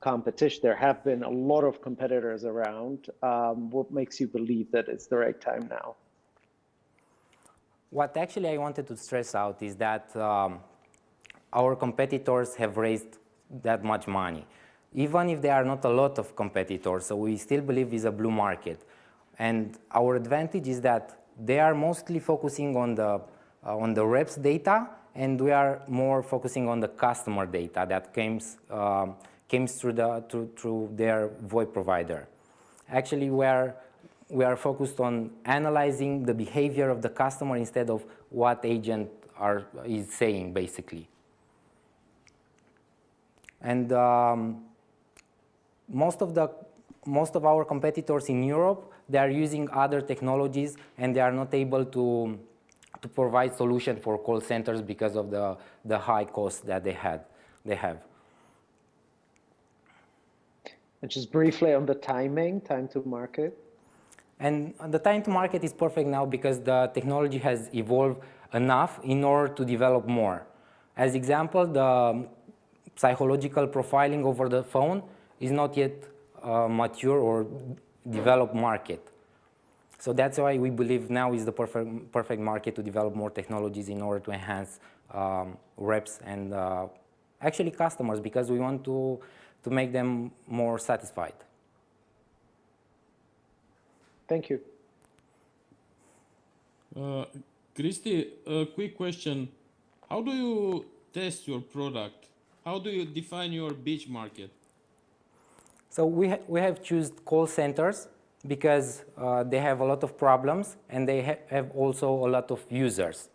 competition. There have been a lot of competitors around. What makes you believe that it's the right time now? What actually I wanted to stress out is that our competitors have raised that much money. Even if there are not a lot of competitors, so we still believe it's a blue market. And our advantage is that they are mostly focusing on the reps data, and we are more focusing on the customer data that comes through their VoIP provider. Actually, we are focused on analyzing the behavior of the customer instead of what agent is saying, basically. And most of our competitors in Europe, they are using other technologies, and they are not able to provide solution for call centers because of the high cost that they have. And just briefly on the time to market. And the time to market is perfect now because the technology has evolved enough in order to develop more. As example, the psychological profiling over the phone is not yet mature or developed market. So that's why we believe now is the perfect market to develop more technologies in order to enhance reps and actually customers, because we want to make them more satisfied. Thank you. Christy, a quick question. How do you test your product? How do you define your beach market? So we have chosen call centers because they have a lot of problems and they have also a lot of users.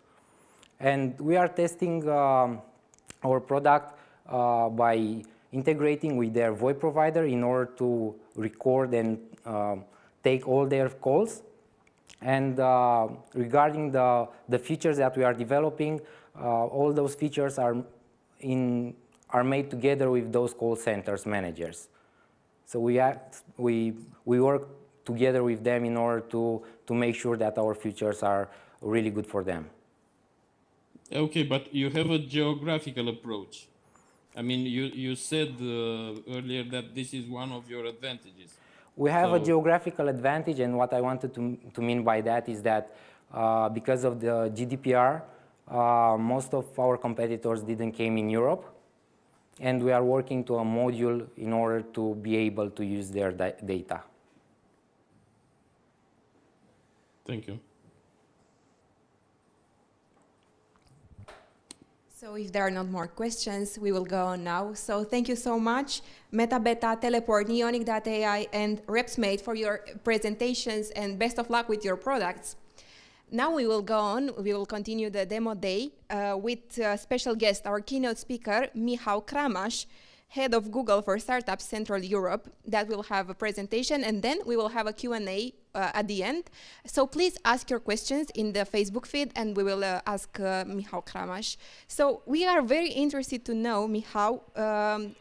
And we are testing our product by integrating with their VoIP provider in order to record and take all their calls. And regarding the features that we are developing, all those features are made together with those call centers managers. So we work together with them in order to make sure that our features are really good for them. Okay, but you have a geographical approach. I mean, you said earlier that this is one of your advantages. We have a geographical advantage, and what I wanted to mean by that is that because of the GDPR, most of our competitors didn't came in Europe, and we are working to a module in order to be able to use their data. Thank you. So if there are not more questions, we will go on now. So thank you so much, MetaBeta, Teleport, Neonic Ai, and RepsMate for your presentations, and best of luck with your products. Now we will go on. We will continue the demo day with a special guest, our keynote speaker, Michał Kramasz, head of Google for Startups Central Europe, that will have a presentation, and then we will have a Q&A at the end. So please ask your questions in the Facebook feed, and we will ask Michał Kramasz. So we are very interested to know, Michał,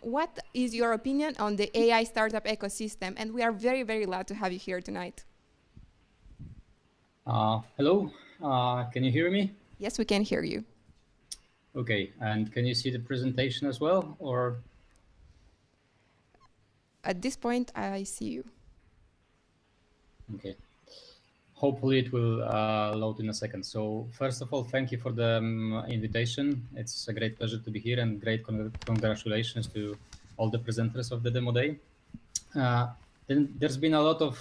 what is your opinion on the AI startup ecosystem? And we are very, very glad to have you here tonight. Hello, can you hear me? Yes, we can hear you. Okay, and can you see the presentation as well, or? At this point, I see you. Okay. Hopefully it will load in a second. So first of all, thank you for the invitation. It's a great pleasure to be here, and great congratulations to all the presenters of the demo day. There's been a lot of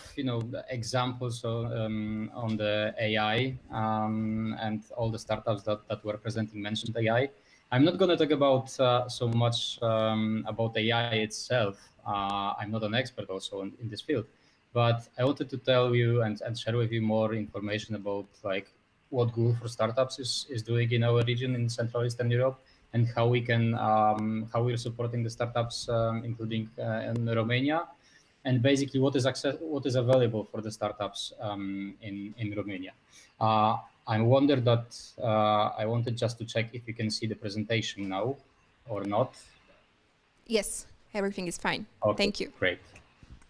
examples on the AI, and all the startups that were presenting mentioned AI. I'm not going to talk about so much about AI itself. I'm not an expert also in this field, but I wanted to tell you and share with you more information about like what Google for Startups is doing in our region in Central Eastern Europe, and how we can how we're supporting the startups, including in Romania, and basically what is available for the startups in Romania. I wonder that I wanted just to check if you can see the presentation now or not. Yes, everything is fine. Okay, thank you. Great,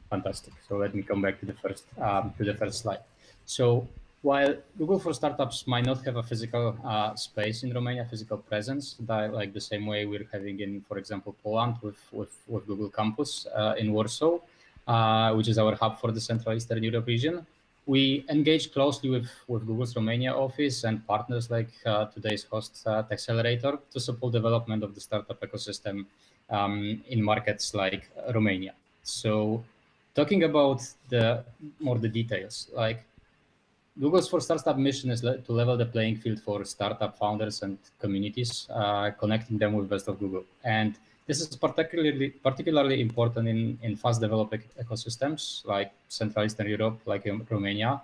fantastic. So let me come back to the first slide. So while Google for Startups might not have a physical space in Romania, physical presence, like the same way we're having in, for example, Poland with Google Campus in Warsaw, which is our hub for the Central Eastern Europe region. We engage closely with Google's Romania office and partners like today's host, Techcelerator, to support development of the startup ecosystem in markets like Romania. So talking about the details, like Google's for Startup mission is to level the playing field for startup founders and communities, connecting them with best of Google. And this is particularly important in fast developing ecosystems like Central Eastern Europe, like in Romania.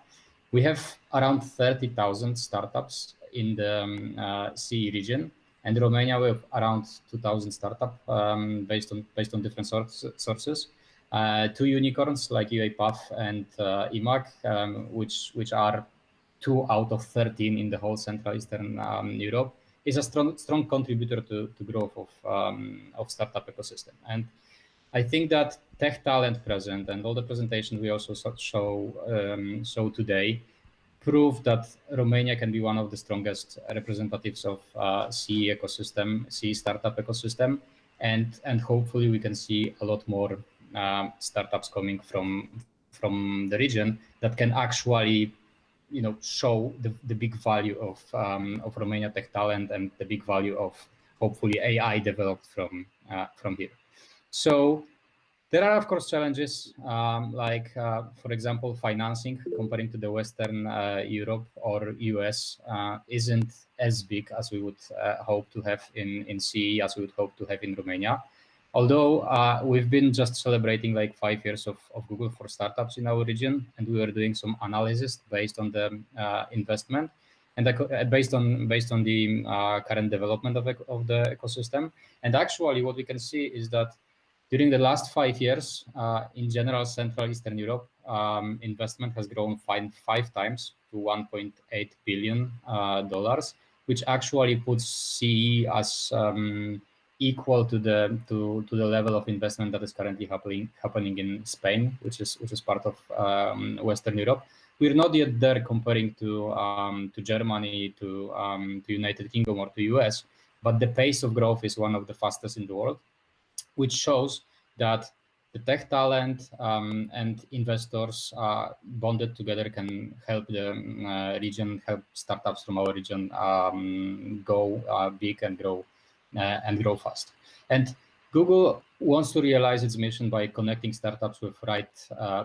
We have around 30,000 startups in the CE region, and Romania we have around 2,000 startups based on different sources. 2 unicorns like UiPath and IMAG, which are 2 out of 13 in the whole Central Eastern Europe, is a strong contributor to growth of startup ecosystem. And I think that tech talent present and all the presentations we also show today prove that Romania can be one of the strongest representatives of CE ecosystem, CE startup ecosystem, and hopefully we can see a lot more startups coming from the region that can actually show the big value of Romania tech talent and the big value of hopefully AI developed from here. So there are of course challenges like for example financing comparing to the Western Europe or US isn't as big as we would hope to have in CE, as we would hope to have in Romania. Although we've been just celebrating like 5 years of Google for Startups in our region, and we were doing some analysis based on the investment and based on the current development of the ecosystem. And actually, what we can see is that during the last 5 years, in general, Central Eastern Europe investment has grown 5 times to $1.8 billion, which actually puts CE as equal to the level of investment that is currently happening in Spain, which is part of Western Europe. We're not yet there comparing to Germany, to United Kingdom or to US, but the pace of growth is one of the fastest in the world, which shows that the tech talent and investors bonded together can help the region, help startups from our region go big and grow fast. And Google wants to realize its mission by connecting startups with right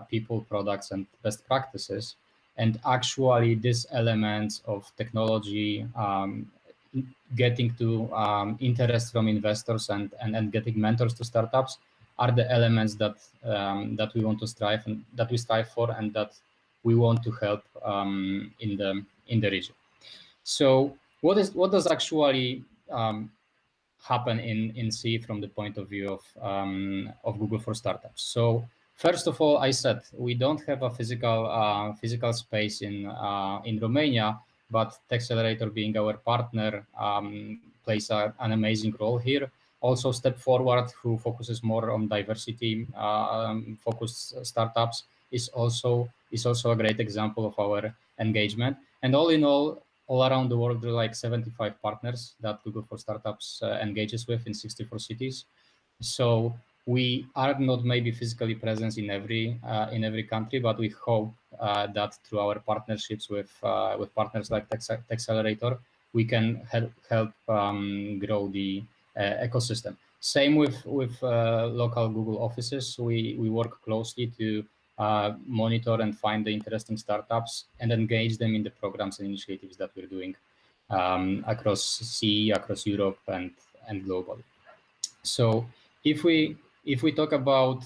people, products, and best practices. And actually, these elements of technology, getting to interest from investors and getting mentors to startups are the elements that that we want to strive for and that we want to help in the region. So what does actually happen in C from the point of view of Google for Startups? So first of all, I said we don't have a physical space in Romania, but Techcelerator, being our partner, plays an amazing role here. Also, Step Forward, who focuses more on diversity focused startups, is also a great example of our engagement. And all in all around the world, there are like 75 partners that Google for Startups engages with in 64 cities. So we are not maybe physically present in every country, but we hope that through our partnerships with partners like Techcelerator, we can help grow the ecosystem. Same with local Google offices. We work closely to monitor and find the interesting startups and engage them in the programs and initiatives that we're doing across CE, across Europe, and globally. So if we talk about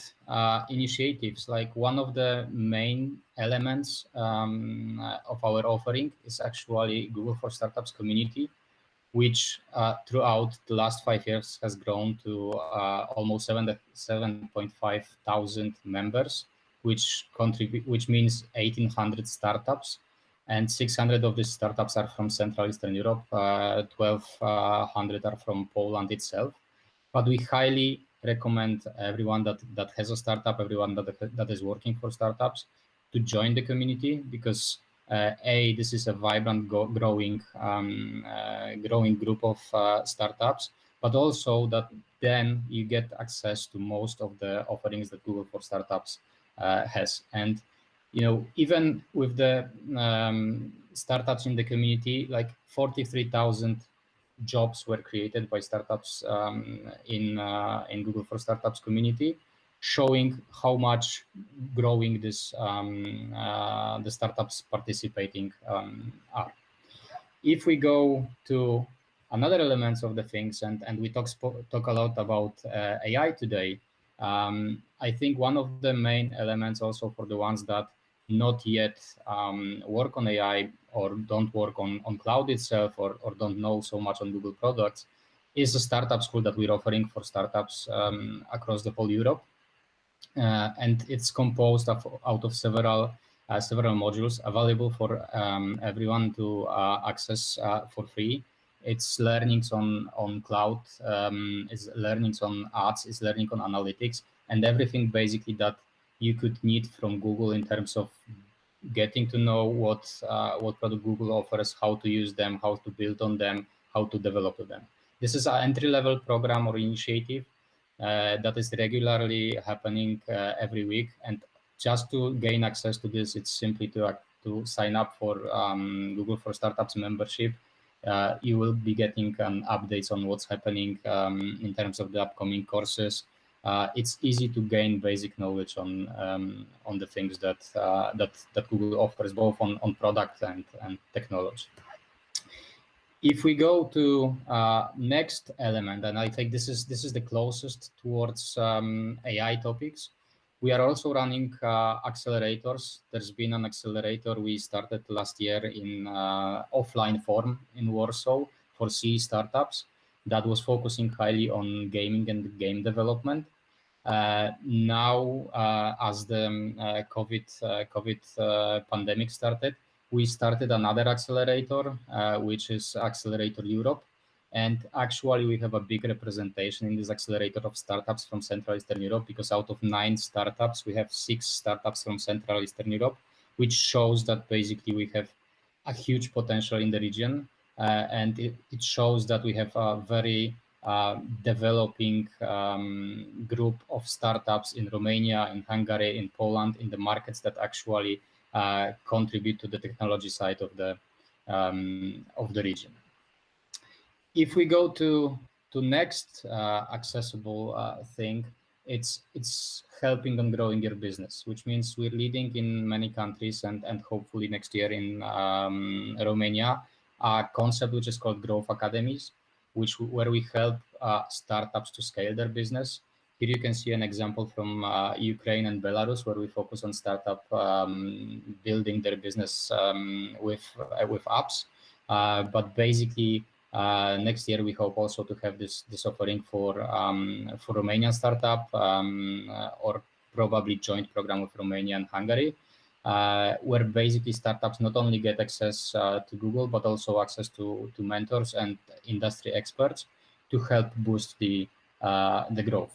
initiatives, like one of the main elements of our offering is actually Google for Startups community, which throughout the last 5 years has grown to almost 7.5 thousand members, which means 1,800 startups, and 600 of these startups are from Central Eastern Europe, 1,200 are from Poland itself. But we highly recommend everyone that has a startup, everyone that is working for startups, to join the community, because this is a vibrant, growing group of startups, but also that then you get access to most of the offerings that Google for Startups has. And even with the startups in the community, like 43,000 jobs were created by startups in Google for Startups community, showing how much growing this the startups participating are. If we go to another elements of the things, and we talk a lot about AI today, I think one of the main elements also for the ones that not yet work on AI or don't work on cloud itself or don't know so much on Google products is a startup school that we're offering for startups across the whole Europe. And it's composed out of several modules available for everyone to access for free. It's learnings on cloud, it's learnings on ads, it's learning on analytics, and everything basically that you could need from Google in terms of getting to know what product Google offers, how to use them, how to build on them, how to develop them. This is an entry-level program or initiative that is regularly happening every week. And just to gain access to this, it's simply to sign up for Google for Startups membership. You will be getting updates on what's happening in terms of the upcoming courses. It's easy to gain basic knowledge on the things that Google offers, both on product and technology. If we go to next element, and I think this is the closest towards AI topics, we are also running accelerators. There's been an accelerator we started last year in offline form in Warsaw for C startups that was focusing highly on gaming and game development. Now, as the COVID pandemic started, we started another accelerator, which is Accelerator Europe. And actually, we have a big representation in this accelerator of startups from Central Eastern Europe, because out of 9 startups, we have 6 startups from Central Eastern Europe, which shows that basically we have a huge potential in the region. And it shows that we have a very developing group of startups in Romania, in Hungary, in Poland, in the markets that actually contribute to the technology side of the region. If we go to next accessible thing, it's helping on growing your business, which means we're leading in many countries, and hopefully next year in Romania, a concept which is called Growth Academies, where we help startups to scale their business. Here you can see an example from Ukraine and Belarus, where we focus on startup building their business with apps. But basically, next year we hope also to have this offering for Romanian startup or probably joint program with Romania and Hungary, where basically startups not only get access to Google, but also access to mentors and industry experts to help boost the growth.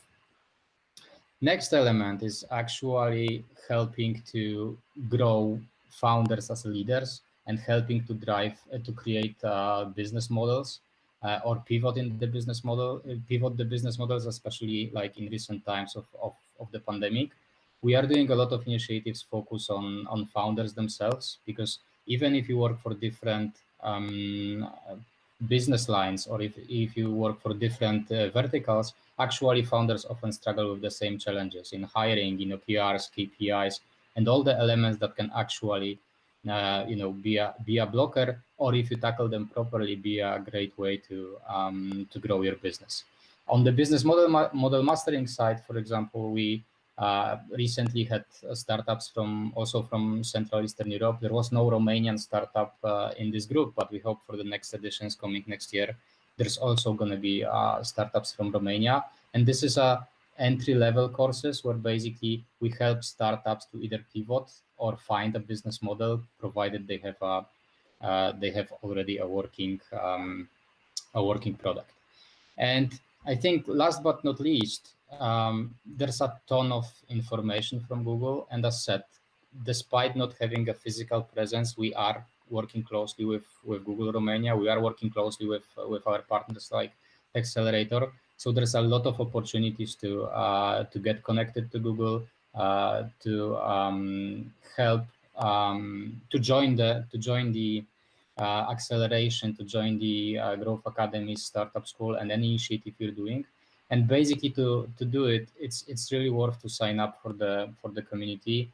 Next element is actually helping to grow founders as leaders and helping to drive to create business models or pivot in the business model, pivot the business models, especially like in recent times of the pandemic. We are doing a lot of initiatives focused on founders themselves, because even if you work for different business lines, or if you work for different verticals, actually founders often struggle with the same challenges in hiring, PRs, KPIs, and all the elements that can actually be a blocker, or if you tackle them properly, be a great way to grow your business. On the business model mastering side, for example, we recently had startups also from Central Eastern Europe. There was no Romanian startup in this group, but we hope for the next editions coming next year, there's also going to be startups from Romania. And this is a entry-level courses where basically we help startups to either pivot or find a business model, provided they have already a working product. And I think last but not least, there's a ton of information from Google, and as said, despite not having a physical presence, we are working closely with Google Romania. We are working closely with our partners like Techcelerator. So there's a lot of opportunities to get connected to Google, to help to join the acceleration, to join the Growth Academy, Startup School, and any initiative you're doing. And basically, to do it, it's really worth to sign up for the community,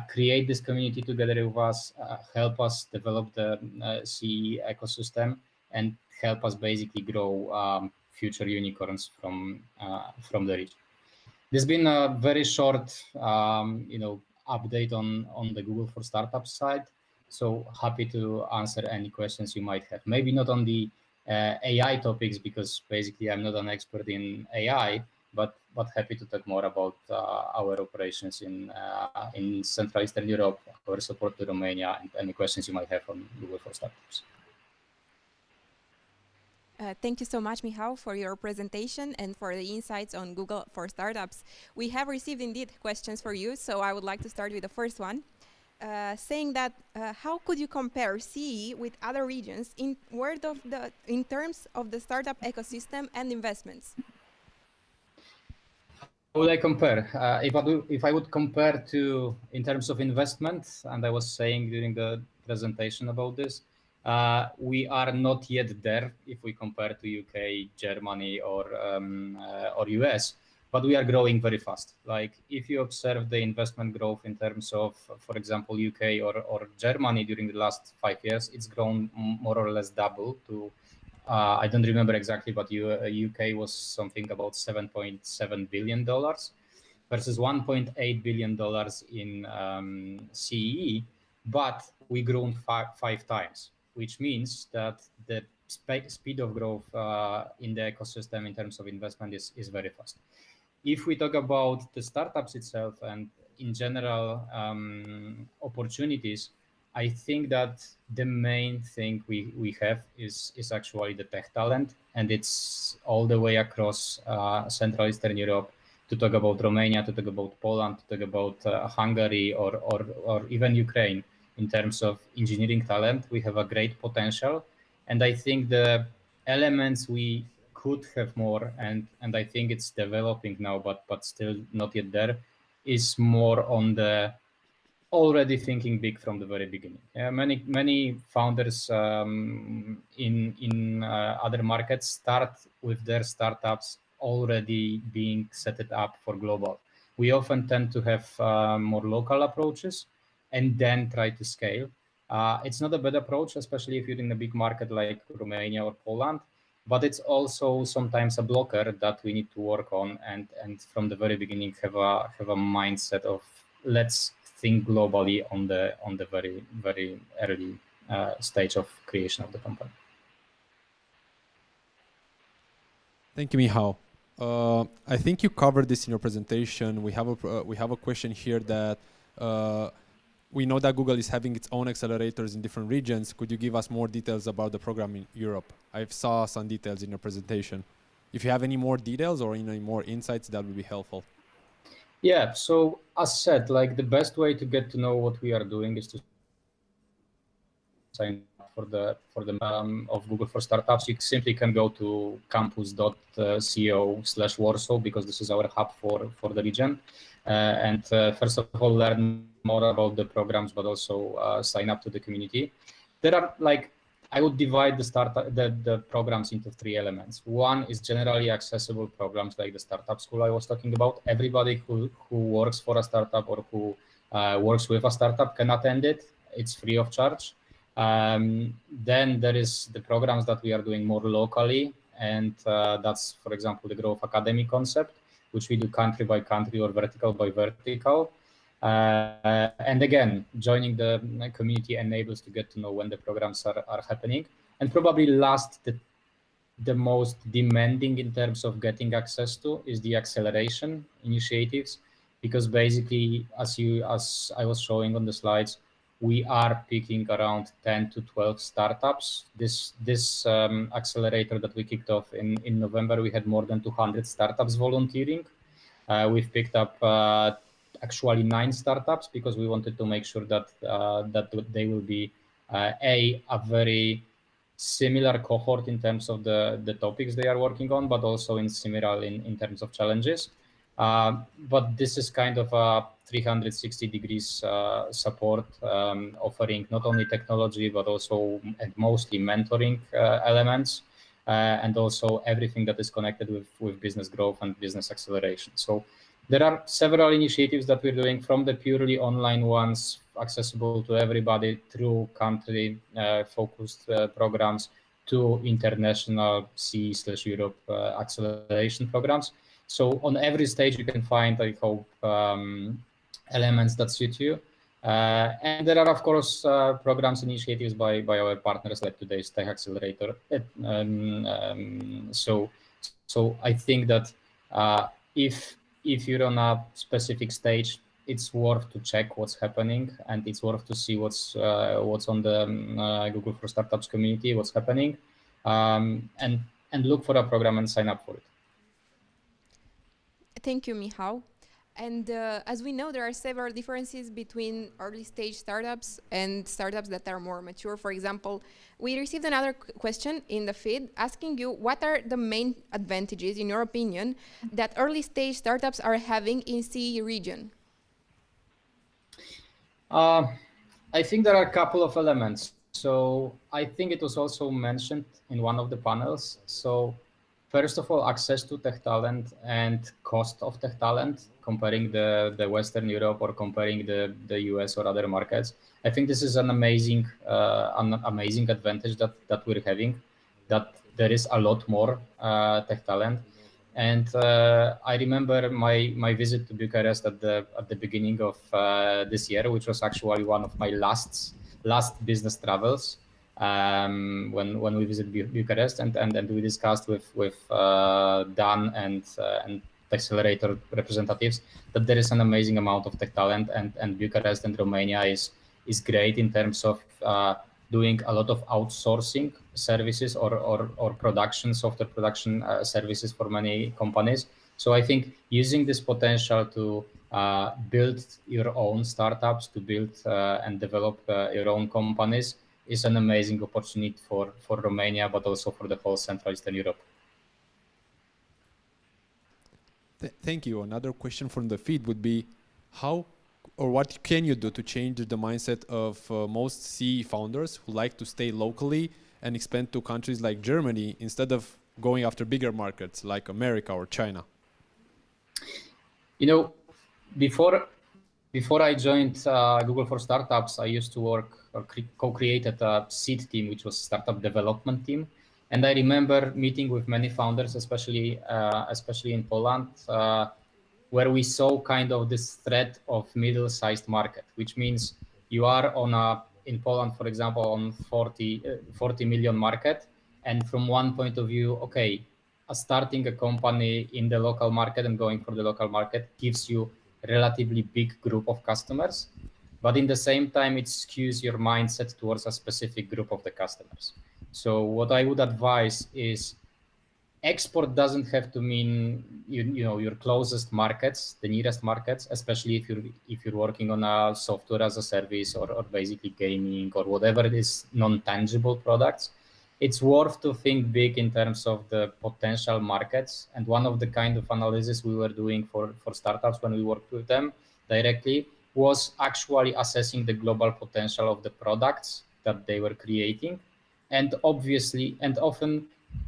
create this community together with us, help us develop the CE ecosystem, and help us basically grow future unicorns from the region. There's been a very short, update on the Google for Startups side. So happy to answer any questions you might have. Maybe not on the AI topics, because basically I'm not an expert in AI, but happy to talk more about our operations in Central Eastern Europe, our support to Romania, and any questions you might have on Google for Startups. Thank you so much, Michał, for your presentation and for the insights on Google for Startups. We have received indeed questions for you, so I would like to start with the first one, saying that how could you compare CE with other regions in terms of the startup ecosystem and investments? How would I compare? If I would compare in terms of investment, and I was saying during the presentation about this, we are not yet there if we compare to UK, Germany, or US, but we are growing very fast. Like if you observe the investment growth in terms of, for example, UK or Germany during the last 5 years, it's grown more or less double to, I don't remember exactly, but UK was something about $7.7 billion versus $1.8 billion in CE, but we grown five times, which means that the speed of growth in the ecosystem in terms of investment is very fast. If we talk about the startups itself and in general opportunities, I think that the main thing we have is actually the tech talent, and it's all the way across Central Eastern Europe. To talk about Romania, to talk about Poland, to talk about Hungary or even Ukraine. In terms of engineering talent, we have a great potential, and I think the elements we could have more, and I think it's developing now, but still not yet there, is more on the already thinking big from the very beginning. Many founders in other markets start with their startups already being set it up for global. We often tend to have more local approaches and then try to scale. It's not a bad approach, especially if you're in a big market like Romania or Poland, but it's also sometimes a blocker that we need to work on and from the very beginning have a mindset of let's think globally on the very early stage of creation of the company. Thank you, Michał. I think you covered this in your presentation. We have a question here that we know that Google is having its own accelerators in different regions. Could you give us more details about the program in Europe? I saw some details in your presentation. If you have any more details or any more insights, that would be helpful. Yeah, so as said, like the best way to get to know what we are doing is to sign up for the of Google for Startups. You simply can go to campus.co/Warsaw because this is our hub for the region. And first of all, learn more about the programs, but also sign up to the community. There are I would divide the programs into 3 elements. One is generally accessible programs like the startup school I was talking about. Everybody who works for a startup or who works with a startup can attend it. It's free of charge. Then there is the programs that we are doing more locally. And that's, for example, the Growth Academy concept, which we do country by country or vertical by vertical. And again, joining the community enables to get to know when the programs are happening. And probably last, the most demanding in terms of getting access to is the acceleration initiatives, because basically, as I was showing on the slides, we are picking around 10 to 12 startups. This accelerator that we kicked off in November, we had more than 200 startups volunteering. We've picked up actually 9 startups because we wanted to make sure that they will be a very similar cohort in terms of the topics they are working on, but also in similar in terms of challenges. But this is kind of a 360 degrees support, offering not only technology, but also and mostly mentoring elements, and also everything that is connected with business growth and business acceleration. So there are several initiatives that we're doing, from the purely online ones accessible to everybody through country focused programs to international C/Europe acceleration programs. So on every stage you can find, I hope, elements that suit you. And there are, of course, programs, initiatives by our partners like today's Techcelerator. So I think that if you're on a specific stage, it's worth to check what's happening, and it's worth to see what's on the Google for Startups community, what's happening, and look for a program and sign up for it. Thank you, Michał. And as we know, there are several differences between early stage startups and startups that are more mature. For example, we received another question in the feed asking you, what are the main advantages, in your opinion, that early stage startups are having in CE region? I think there are a couple of elements. So I think it was also mentioned in one of the panels. So first of all, access to tech talent and cost of tech talent, comparing the Western Europe or comparing the US or other markets. I think this is an amazing advantage that we're having, that there is a lot more tech talent. And I remember my visit to Bucharest at the beginning of this year, which was actually one of my last business travels. When we visited Bucharest, and we discussed with Dan and Techcelerator representatives that there is an amazing amount of tech talent, and Bucharest and Romania is great in terms of doing a lot of outsourcing services or production, software production services for many companies. So I think using this potential to build your own startups, to build and develop your own companies is an amazing opportunity for Romania, but also for the whole Central Eastern Europe. Thank you. Another question from the feed would be, how or what can you do to change the mindset of most CE founders who like to stay locally and expand to countries like Germany instead of going after bigger markets like America or China? You know, before before I joined Google for Startups, I used to work or co-created a seed team, which was startup development team. And I remember meeting with many founders, especially in Poland, where we saw kind of this threat of middle-sized market, which means you are in Poland, for example, on 40 million market. And from one point of view, okay, starting a company in the local market and going for the local market gives you relatively big group of customers, but in the same time, it skews your mindset towards a specific group of the customers. So what I would advise is export doesn't have to mean your closest markets, the nearest markets, especially if you're working on a software as a service or basically gaming or whatever it is, non-tangible products. It's worth to think big in terms of the potential markets. And one of the kind of analysis we were doing for startups when we worked with them directly was actually assessing the global potential of the products that they were creating. And obviously, and often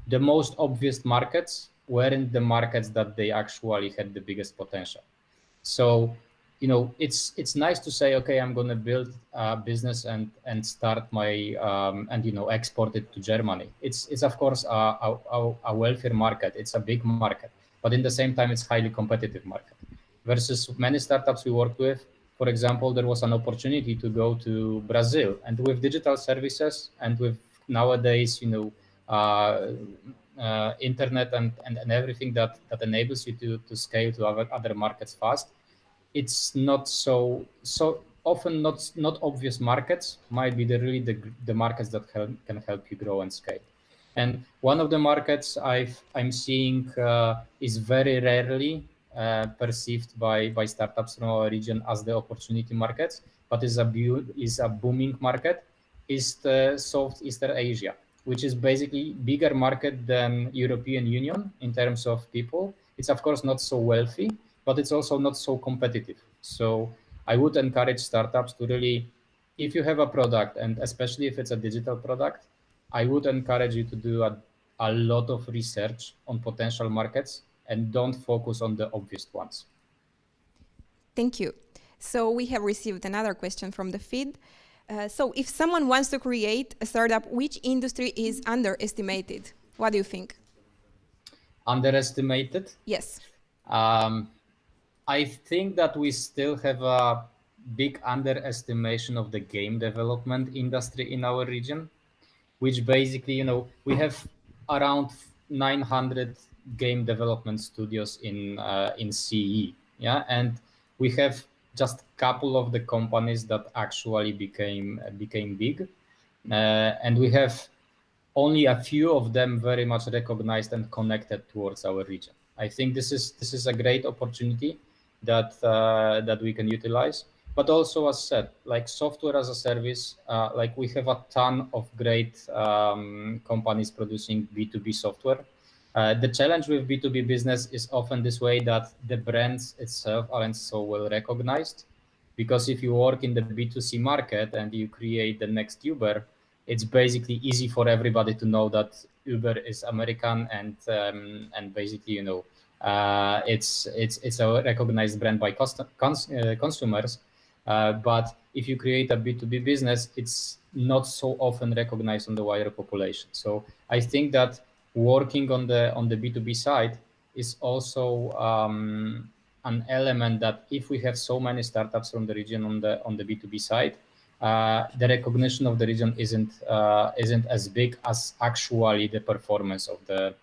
the most obvious markets weren't the markets that they actually had the biggest potential. So, it's nice to say, okay, I'm going to build a business and start my export it to Germany. It's of course a wealthier market. It's a big market, but in the same time, it's highly competitive market. Versus many startups we work with, for example, there was an opportunity to go to Brazil, and with digital services and with nowadays, internet and everything that enables you to scale to other markets fast. It's not so often not obvious markets might be really the markets that can help you grow and scale. And one of the markets I'm seeing is very rarely perceived by startups from our region as the opportunity markets, but is a booming market, is the Southeastern Asia, which is basically bigger market than European Union in terms of people. It's of course not so wealthy, but it's also not so competitive. So I would encourage startups to really, if you have a product, and especially if it's a digital product, I would encourage you to do a lot of research on potential markets and don't focus on the obvious ones. Thank you. So we have received another question from the feed. So if someone wants to create a startup, which industry is underestimated? What do you think? Underestimated? Yes. I think that we still have a big underestimation of the game development industry in our region, which basically, we have around 900 game development studios in CE, yeah, and we have just a couple of the companies that actually became big, and we have only a few of them very much recognized and connected towards our region. I think this is a great opportunity that we can utilize. But also, as said, like software as a service, like we have a ton of great companies producing B2B software. The challenge with B2B business is often this way that the brands itself aren't so well recognized, because if you work in the B2C market and you create the next Uber, it's basically easy for everybody to know that Uber is American and basically, it's a recognized brand by consumers. But if you create a B2B business, it's not so often recognized on the wider population. So I think that working on the B2B side is also an element that if we have so many startups from the region on the B2B side, the recognition of the region isn't as big as actually the performance of the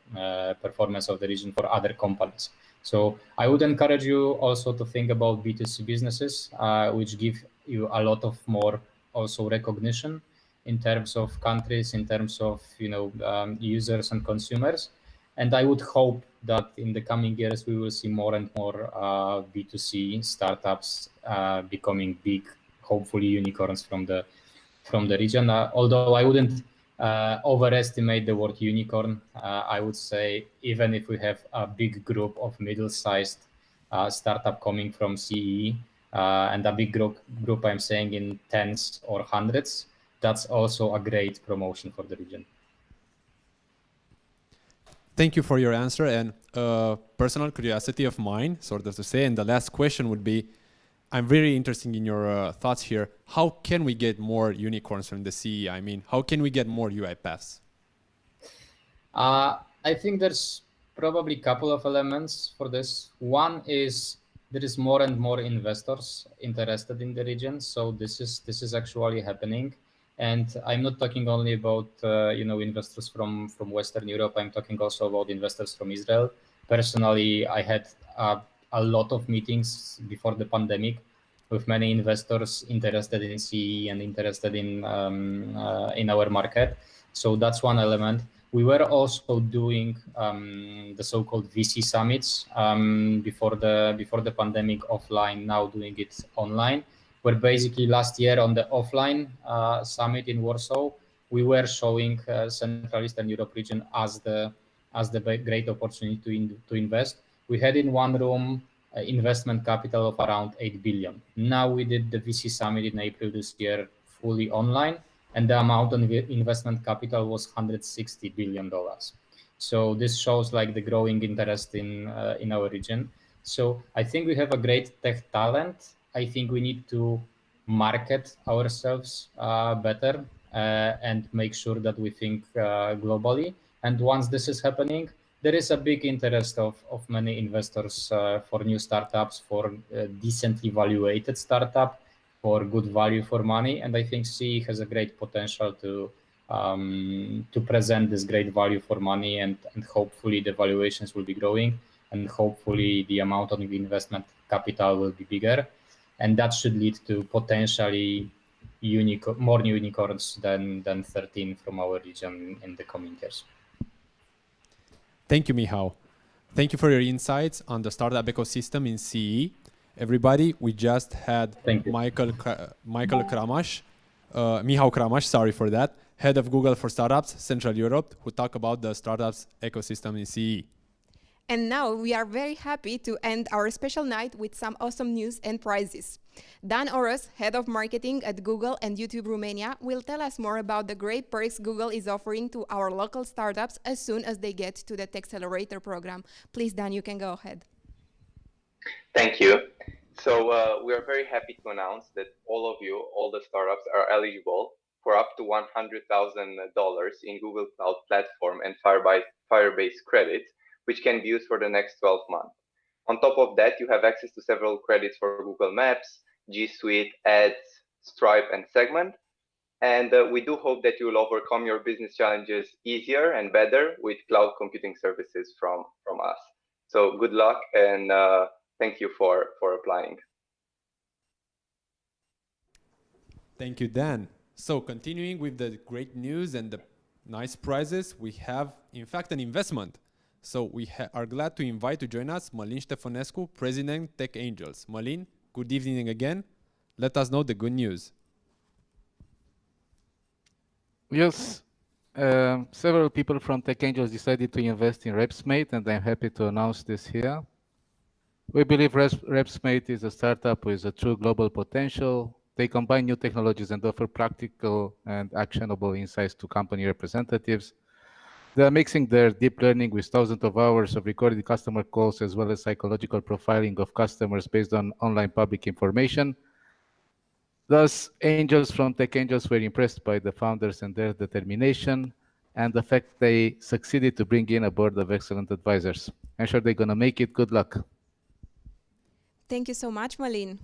region for other companies. So I would encourage you also to think about B2C businesses, which give you a lot of more also recognition in terms of countries, in terms of users and consumers. And I would hope that in the coming years we will see more and more B2C startups becoming big, hopefully unicorns from the region. Although I wouldn't overestimate the word unicorn. I would say even if we have a big group of middle-sized startup coming from CE and a big group I'm saying in tens or hundreds, that's also a great promotion for the region. Thank you for your answer, and personal curiosity of mine, sort of to say, and the last question would be, I'm very interested in your thoughts here. How can we get more unicorns from the CE? I mean, how can we get more UiPaths? I think there's probably a couple of elements for this. One is there is more and more investors interested in the region, so this is actually happening. And I'm not talking only about investors from Western Europe. I'm talking also about investors from Israel. Personally, I had a lot of meetings before the pandemic with many investors interested in CE and interested in our market. So that's one element. We were also doing the so-called VC summits before the pandemic offline. Now doing it online. Where basically last year on the offline summit in Warsaw, we were showing Central Eastern Europe region as the great opportunity to invest. We had in one room investment capital of around 8 billion. Now we did the VC summit in April this year fully online, and the amount of investment capital was $160 billion. So this shows like the growing interest in our region. So I think we have a great tech talent. I think we need to market ourselves better and make sure that we think globally. And once this is happening, there is a big interest of many investors for new startups, for decently valuated startup, for good value for money. And I think CE has a great potential to present this great value for money, and hopefully the valuations will be growing, and hopefully the amount of investment capital will be bigger. And that should lead to potentially more unicorns than 13 from our region in the coming years. Thank you, Michał. Thank you for your insights on the startup ecosystem in CE. Everybody, we just had Michał Kramasz, sorry for that, head of Google for Startups, Central Europe, who talked about the startups ecosystem in CE. And now we are very happy to end our special night with some awesome news and prizes. Dan Oros, head of marketing at Google and YouTube Romania, will tell us more about the great perks Google is offering to our local startups as soon as they get to the Techcelerator program. Please, Dan, you can go ahead. Thank you. So we are very happy to announce that all the startups are eligible for up to $100,000 in Google Cloud Platform and Firebase credits, which can be used for the next 12 months. On top of that, you have access to several credits for Google Maps, G Suite, Ads, Stripe, and Segment. And we do hope that you will overcome your business challenges easier and better with cloud computing services from us. So good luck, and thank you for applying. Thank you, Dan. So continuing with the great news and the nice prizes, we have, in fact, an investment. So we are glad to invite to join us Mălin Ștefănescu, President Tech Angels. Mălin, good evening again. Let us know the good news. Yes, several people from Tech Angels decided to invest in RepsMate, and I'm happy to announce this here. We believe RepsMate is a startup with a true global potential. They combine new technologies and offer practical and actionable insights to company representatives. They are mixing their deep learning with thousands of hours of recorded customer calls, as well as psychological profiling of customers based on online public information. Thus, angels from Tech Angels were impressed by the founders and their determination and the fact they succeeded to bring in a board of excellent advisors. I'm sure they're going to make it. Good luck. Thank you so much, Mălin.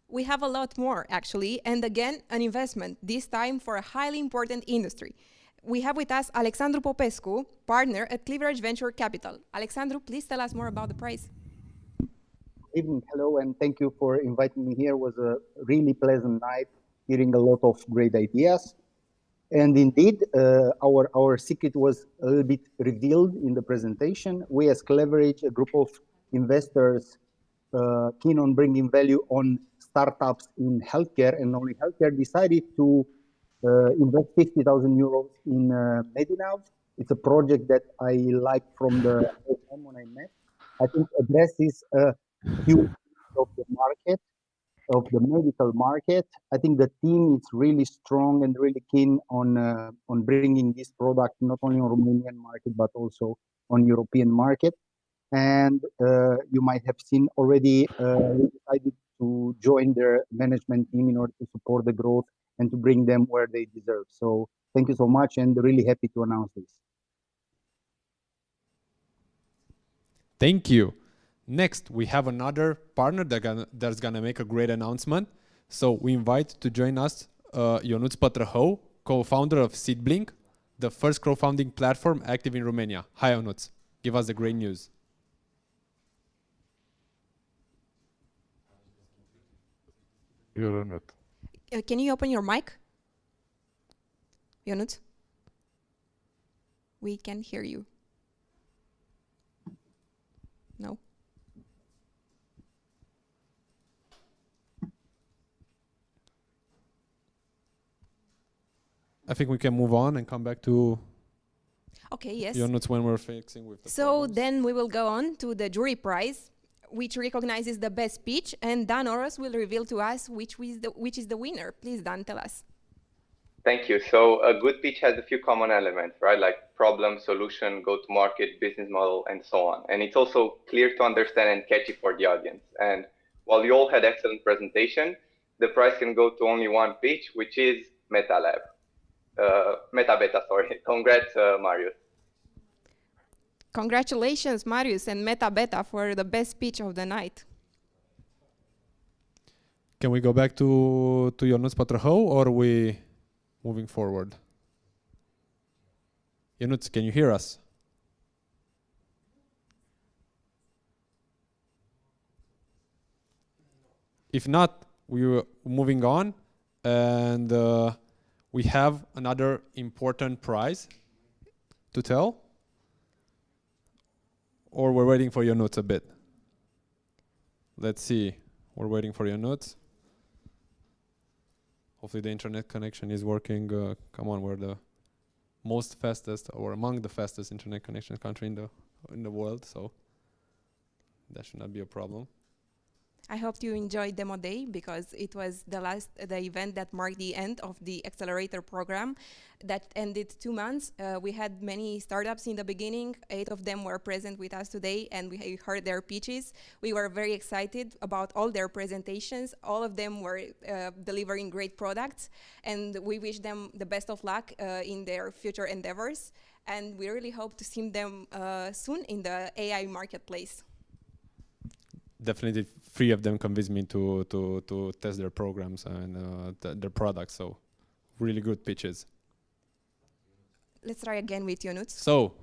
We have a lot more, actually, and again, an investment, this time for a highly important industry. We have with us Alexandru Popescu, partner at Cleverage Venture Capital. Alexandru, please tell us more about the prize. Good evening, hello, and thank you for inviting me here. It was a really pleasant night, hearing a lot of great ideas. And indeed, our secret was a little bit revealed in the presentation. We as Cleverage, a group of investors keen on bringing value on startups in healthcare and only healthcare, decided to invest 50,000 euros in Medinav. It's a project that I liked from the time when I met. I think addresses a huge of the market, of the medical market. I think the team is really strong and really keen on bringing this product not only on Romanian market but also on European market. And you might have seen already we decided to join their management team in order to support the growth and to bring them where they deserve. So thank you so much, and really happy to announce this. Thank you. Next, we have another partner that's gonna make a great announcement. So we invite to join us Ionuț Pătrăhău, co-founder of Seedblink, the first crowdfunding platform active in Romania. Hi, Ionuț. Give us the great news. You're on mute. Can you open your mic? Ionuț? We can hear you. No? I think we can move on and come back to yes. Ionuț when we're fixing with the So problems. then we will go on to the jury prize, which recognizes the best speech, and Dan Oros will reveal to us which is the winner. Please, Dan, tell us. Thank you. So a good pitch has a few common elements, right? Like problem, solution, go-to-market, business model, and so on. And it's also clear to understand and catchy for the audience. And while you all had excellent presentation, the prize can go to only one pitch, which is Meta Beta, sorry. Congrats, Marius. Congratulations, Marius and Meta Beta, for the best speech of the night. Can we go back to Ionuț Pătrăhău, or are we moving forward? Ionuț, can you hear us? If not, we're moving on, and we have another important prize to tell, or we're waiting for Ionuț a bit. Let's see. We're waiting for Ionuț. Hopefully the internet connection is working. Come on, we're the most fastest, or among the fastest internet connection country in the world, so that should not be a problem. I hope you enjoyed Demo Day, because it was the event that marked the end of the Accelerator program that ended 2 months. We had many startups in the beginning. 8 of them were present with us today, and we heard their pitches. We were very excited about all their presentations. All of them were delivering great products, and we wish them the best of luck in their future endeavors. And we really hope to see them soon in the AI marketplace. Definitely 3 of them convinced me to test their programs and their products, so really good pitches. Let's try again with Ionuț. So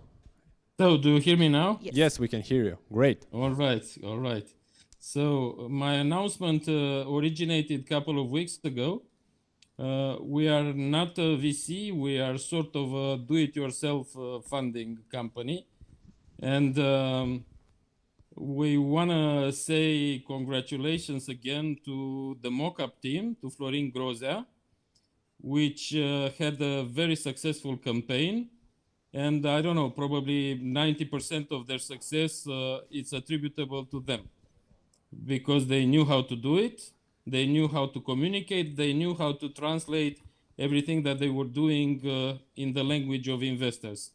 do you hear me now? Yes, we can hear you. Great. All right. So my announcement originated a couple of weeks ago. We are not a VC, we are sort of a do-it-yourself funding company. And we want to say congratulations again to the mock-up team, to Florin Grozea, which had a very successful campaign. And I don't know, probably 90% of their success is attributable to them, because they knew how to do it, they knew how to communicate, they knew how to translate everything that they were doing in the language of investors,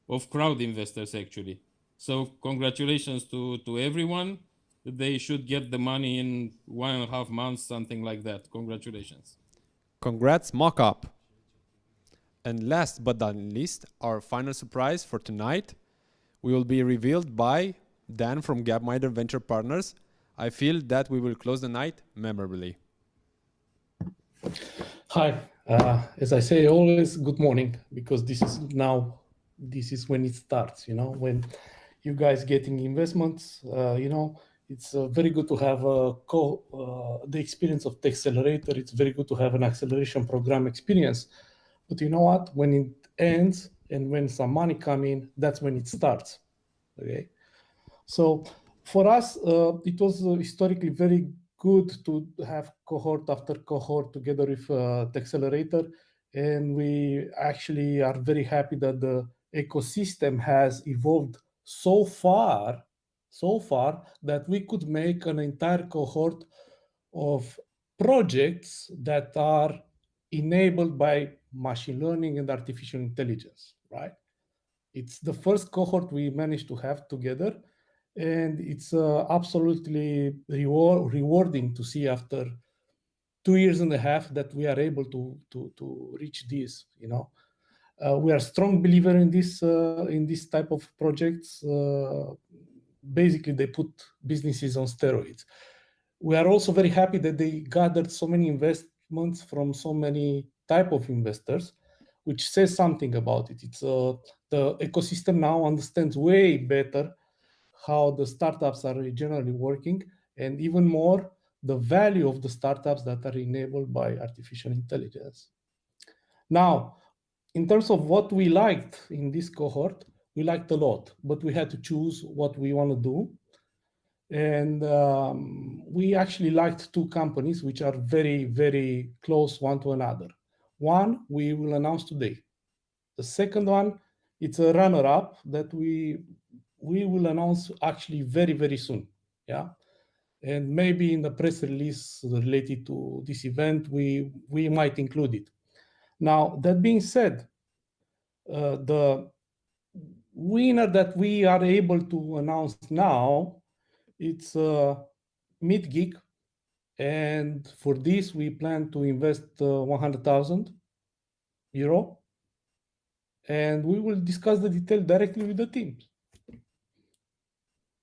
of crowd investors actually. So congratulations to everyone. They should get the money in 1.5 months, something like that. Congratulations. Congrats, mock-up. And last but not least, our final surprise for tonight will be revealed by Dan from Gapminder Venture Partners. I feel that we will close the night memorably. Hi. As I say always, good morning, because this is when it starts, when you guys getting investments, it's very good to have the experience of Techcelerator. It's very good to have an acceleration program experience. But you know what? When it ends and when some money come in, that's when it starts. Okay. So for us, it was historically very good to have cohort after cohort together with Techcelerator. And we actually are very happy that the ecosystem has evolved so far that we could make an entire cohort of projects that are enabled by machine learning and artificial intelligence, right? It's the first cohort we managed to have together. And it's absolutely rewarding to see after 2.5 years that we are able to reach this. We are a strong believer in this type of projects. Basically, they put businesses on steroids. We are also very happy that they gathered so many investments from so many type of investors, which says something about it. It's the ecosystem now understands way better how the startups are generally working, and even more, the value of the startups that are enabled by artificial intelligence. Now, in terms of what we liked in this cohort, we liked a lot, but we had to choose what we want to do. And we actually liked 2 companies which are very, very close one to another. One, we will announce today. The second one, it's a runner-up that we will announce actually very, very soon. Yeah. And maybe in the press release related to this event, we might include it. Now, that being said, the winner that we are able to announce now, it's MeetGeek, and for this we plan to invest 100,000 euro, and we will discuss the detail directly with the team.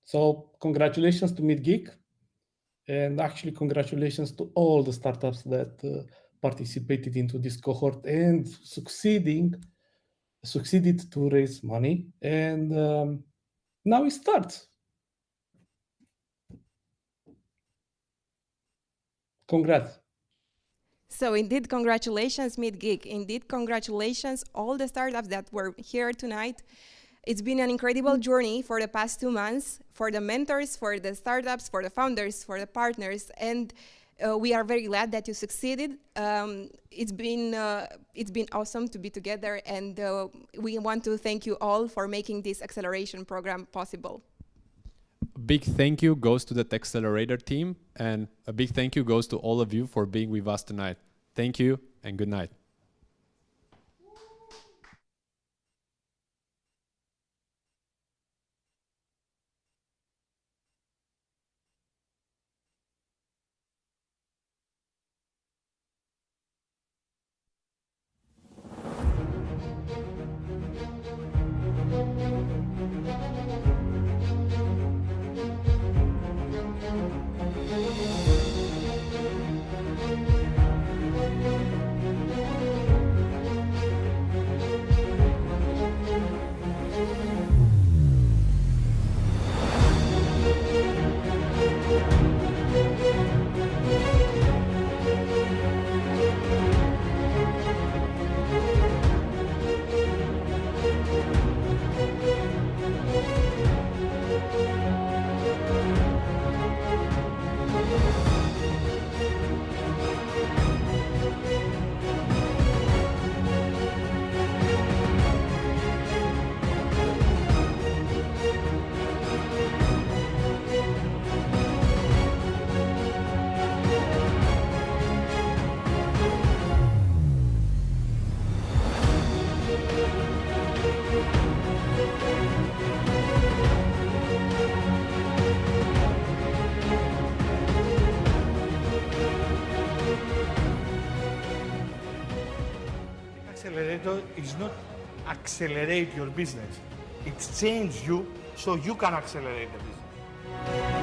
So congratulations to MeetGeek, and actually congratulations to all the startups that participated into this cohort and succeeded to raise money, and now it starts. Congrats. So indeed, congratulations, MeetGeek. Indeed, congratulations, all the startups that were here tonight. It's been an incredible journey for the past 2 months, for the mentors, for the startups, for the founders, for the partners, and we are very glad that you succeeded. It's been awesome to be together, and we want to thank you all for making this acceleration program possible. A big thank you goes to the Techcelerator team, and a big thank you goes to all of you for being with us tonight. Thank you and good night. Accelerator is not accelerate your business. It changes you so you can accelerate the business.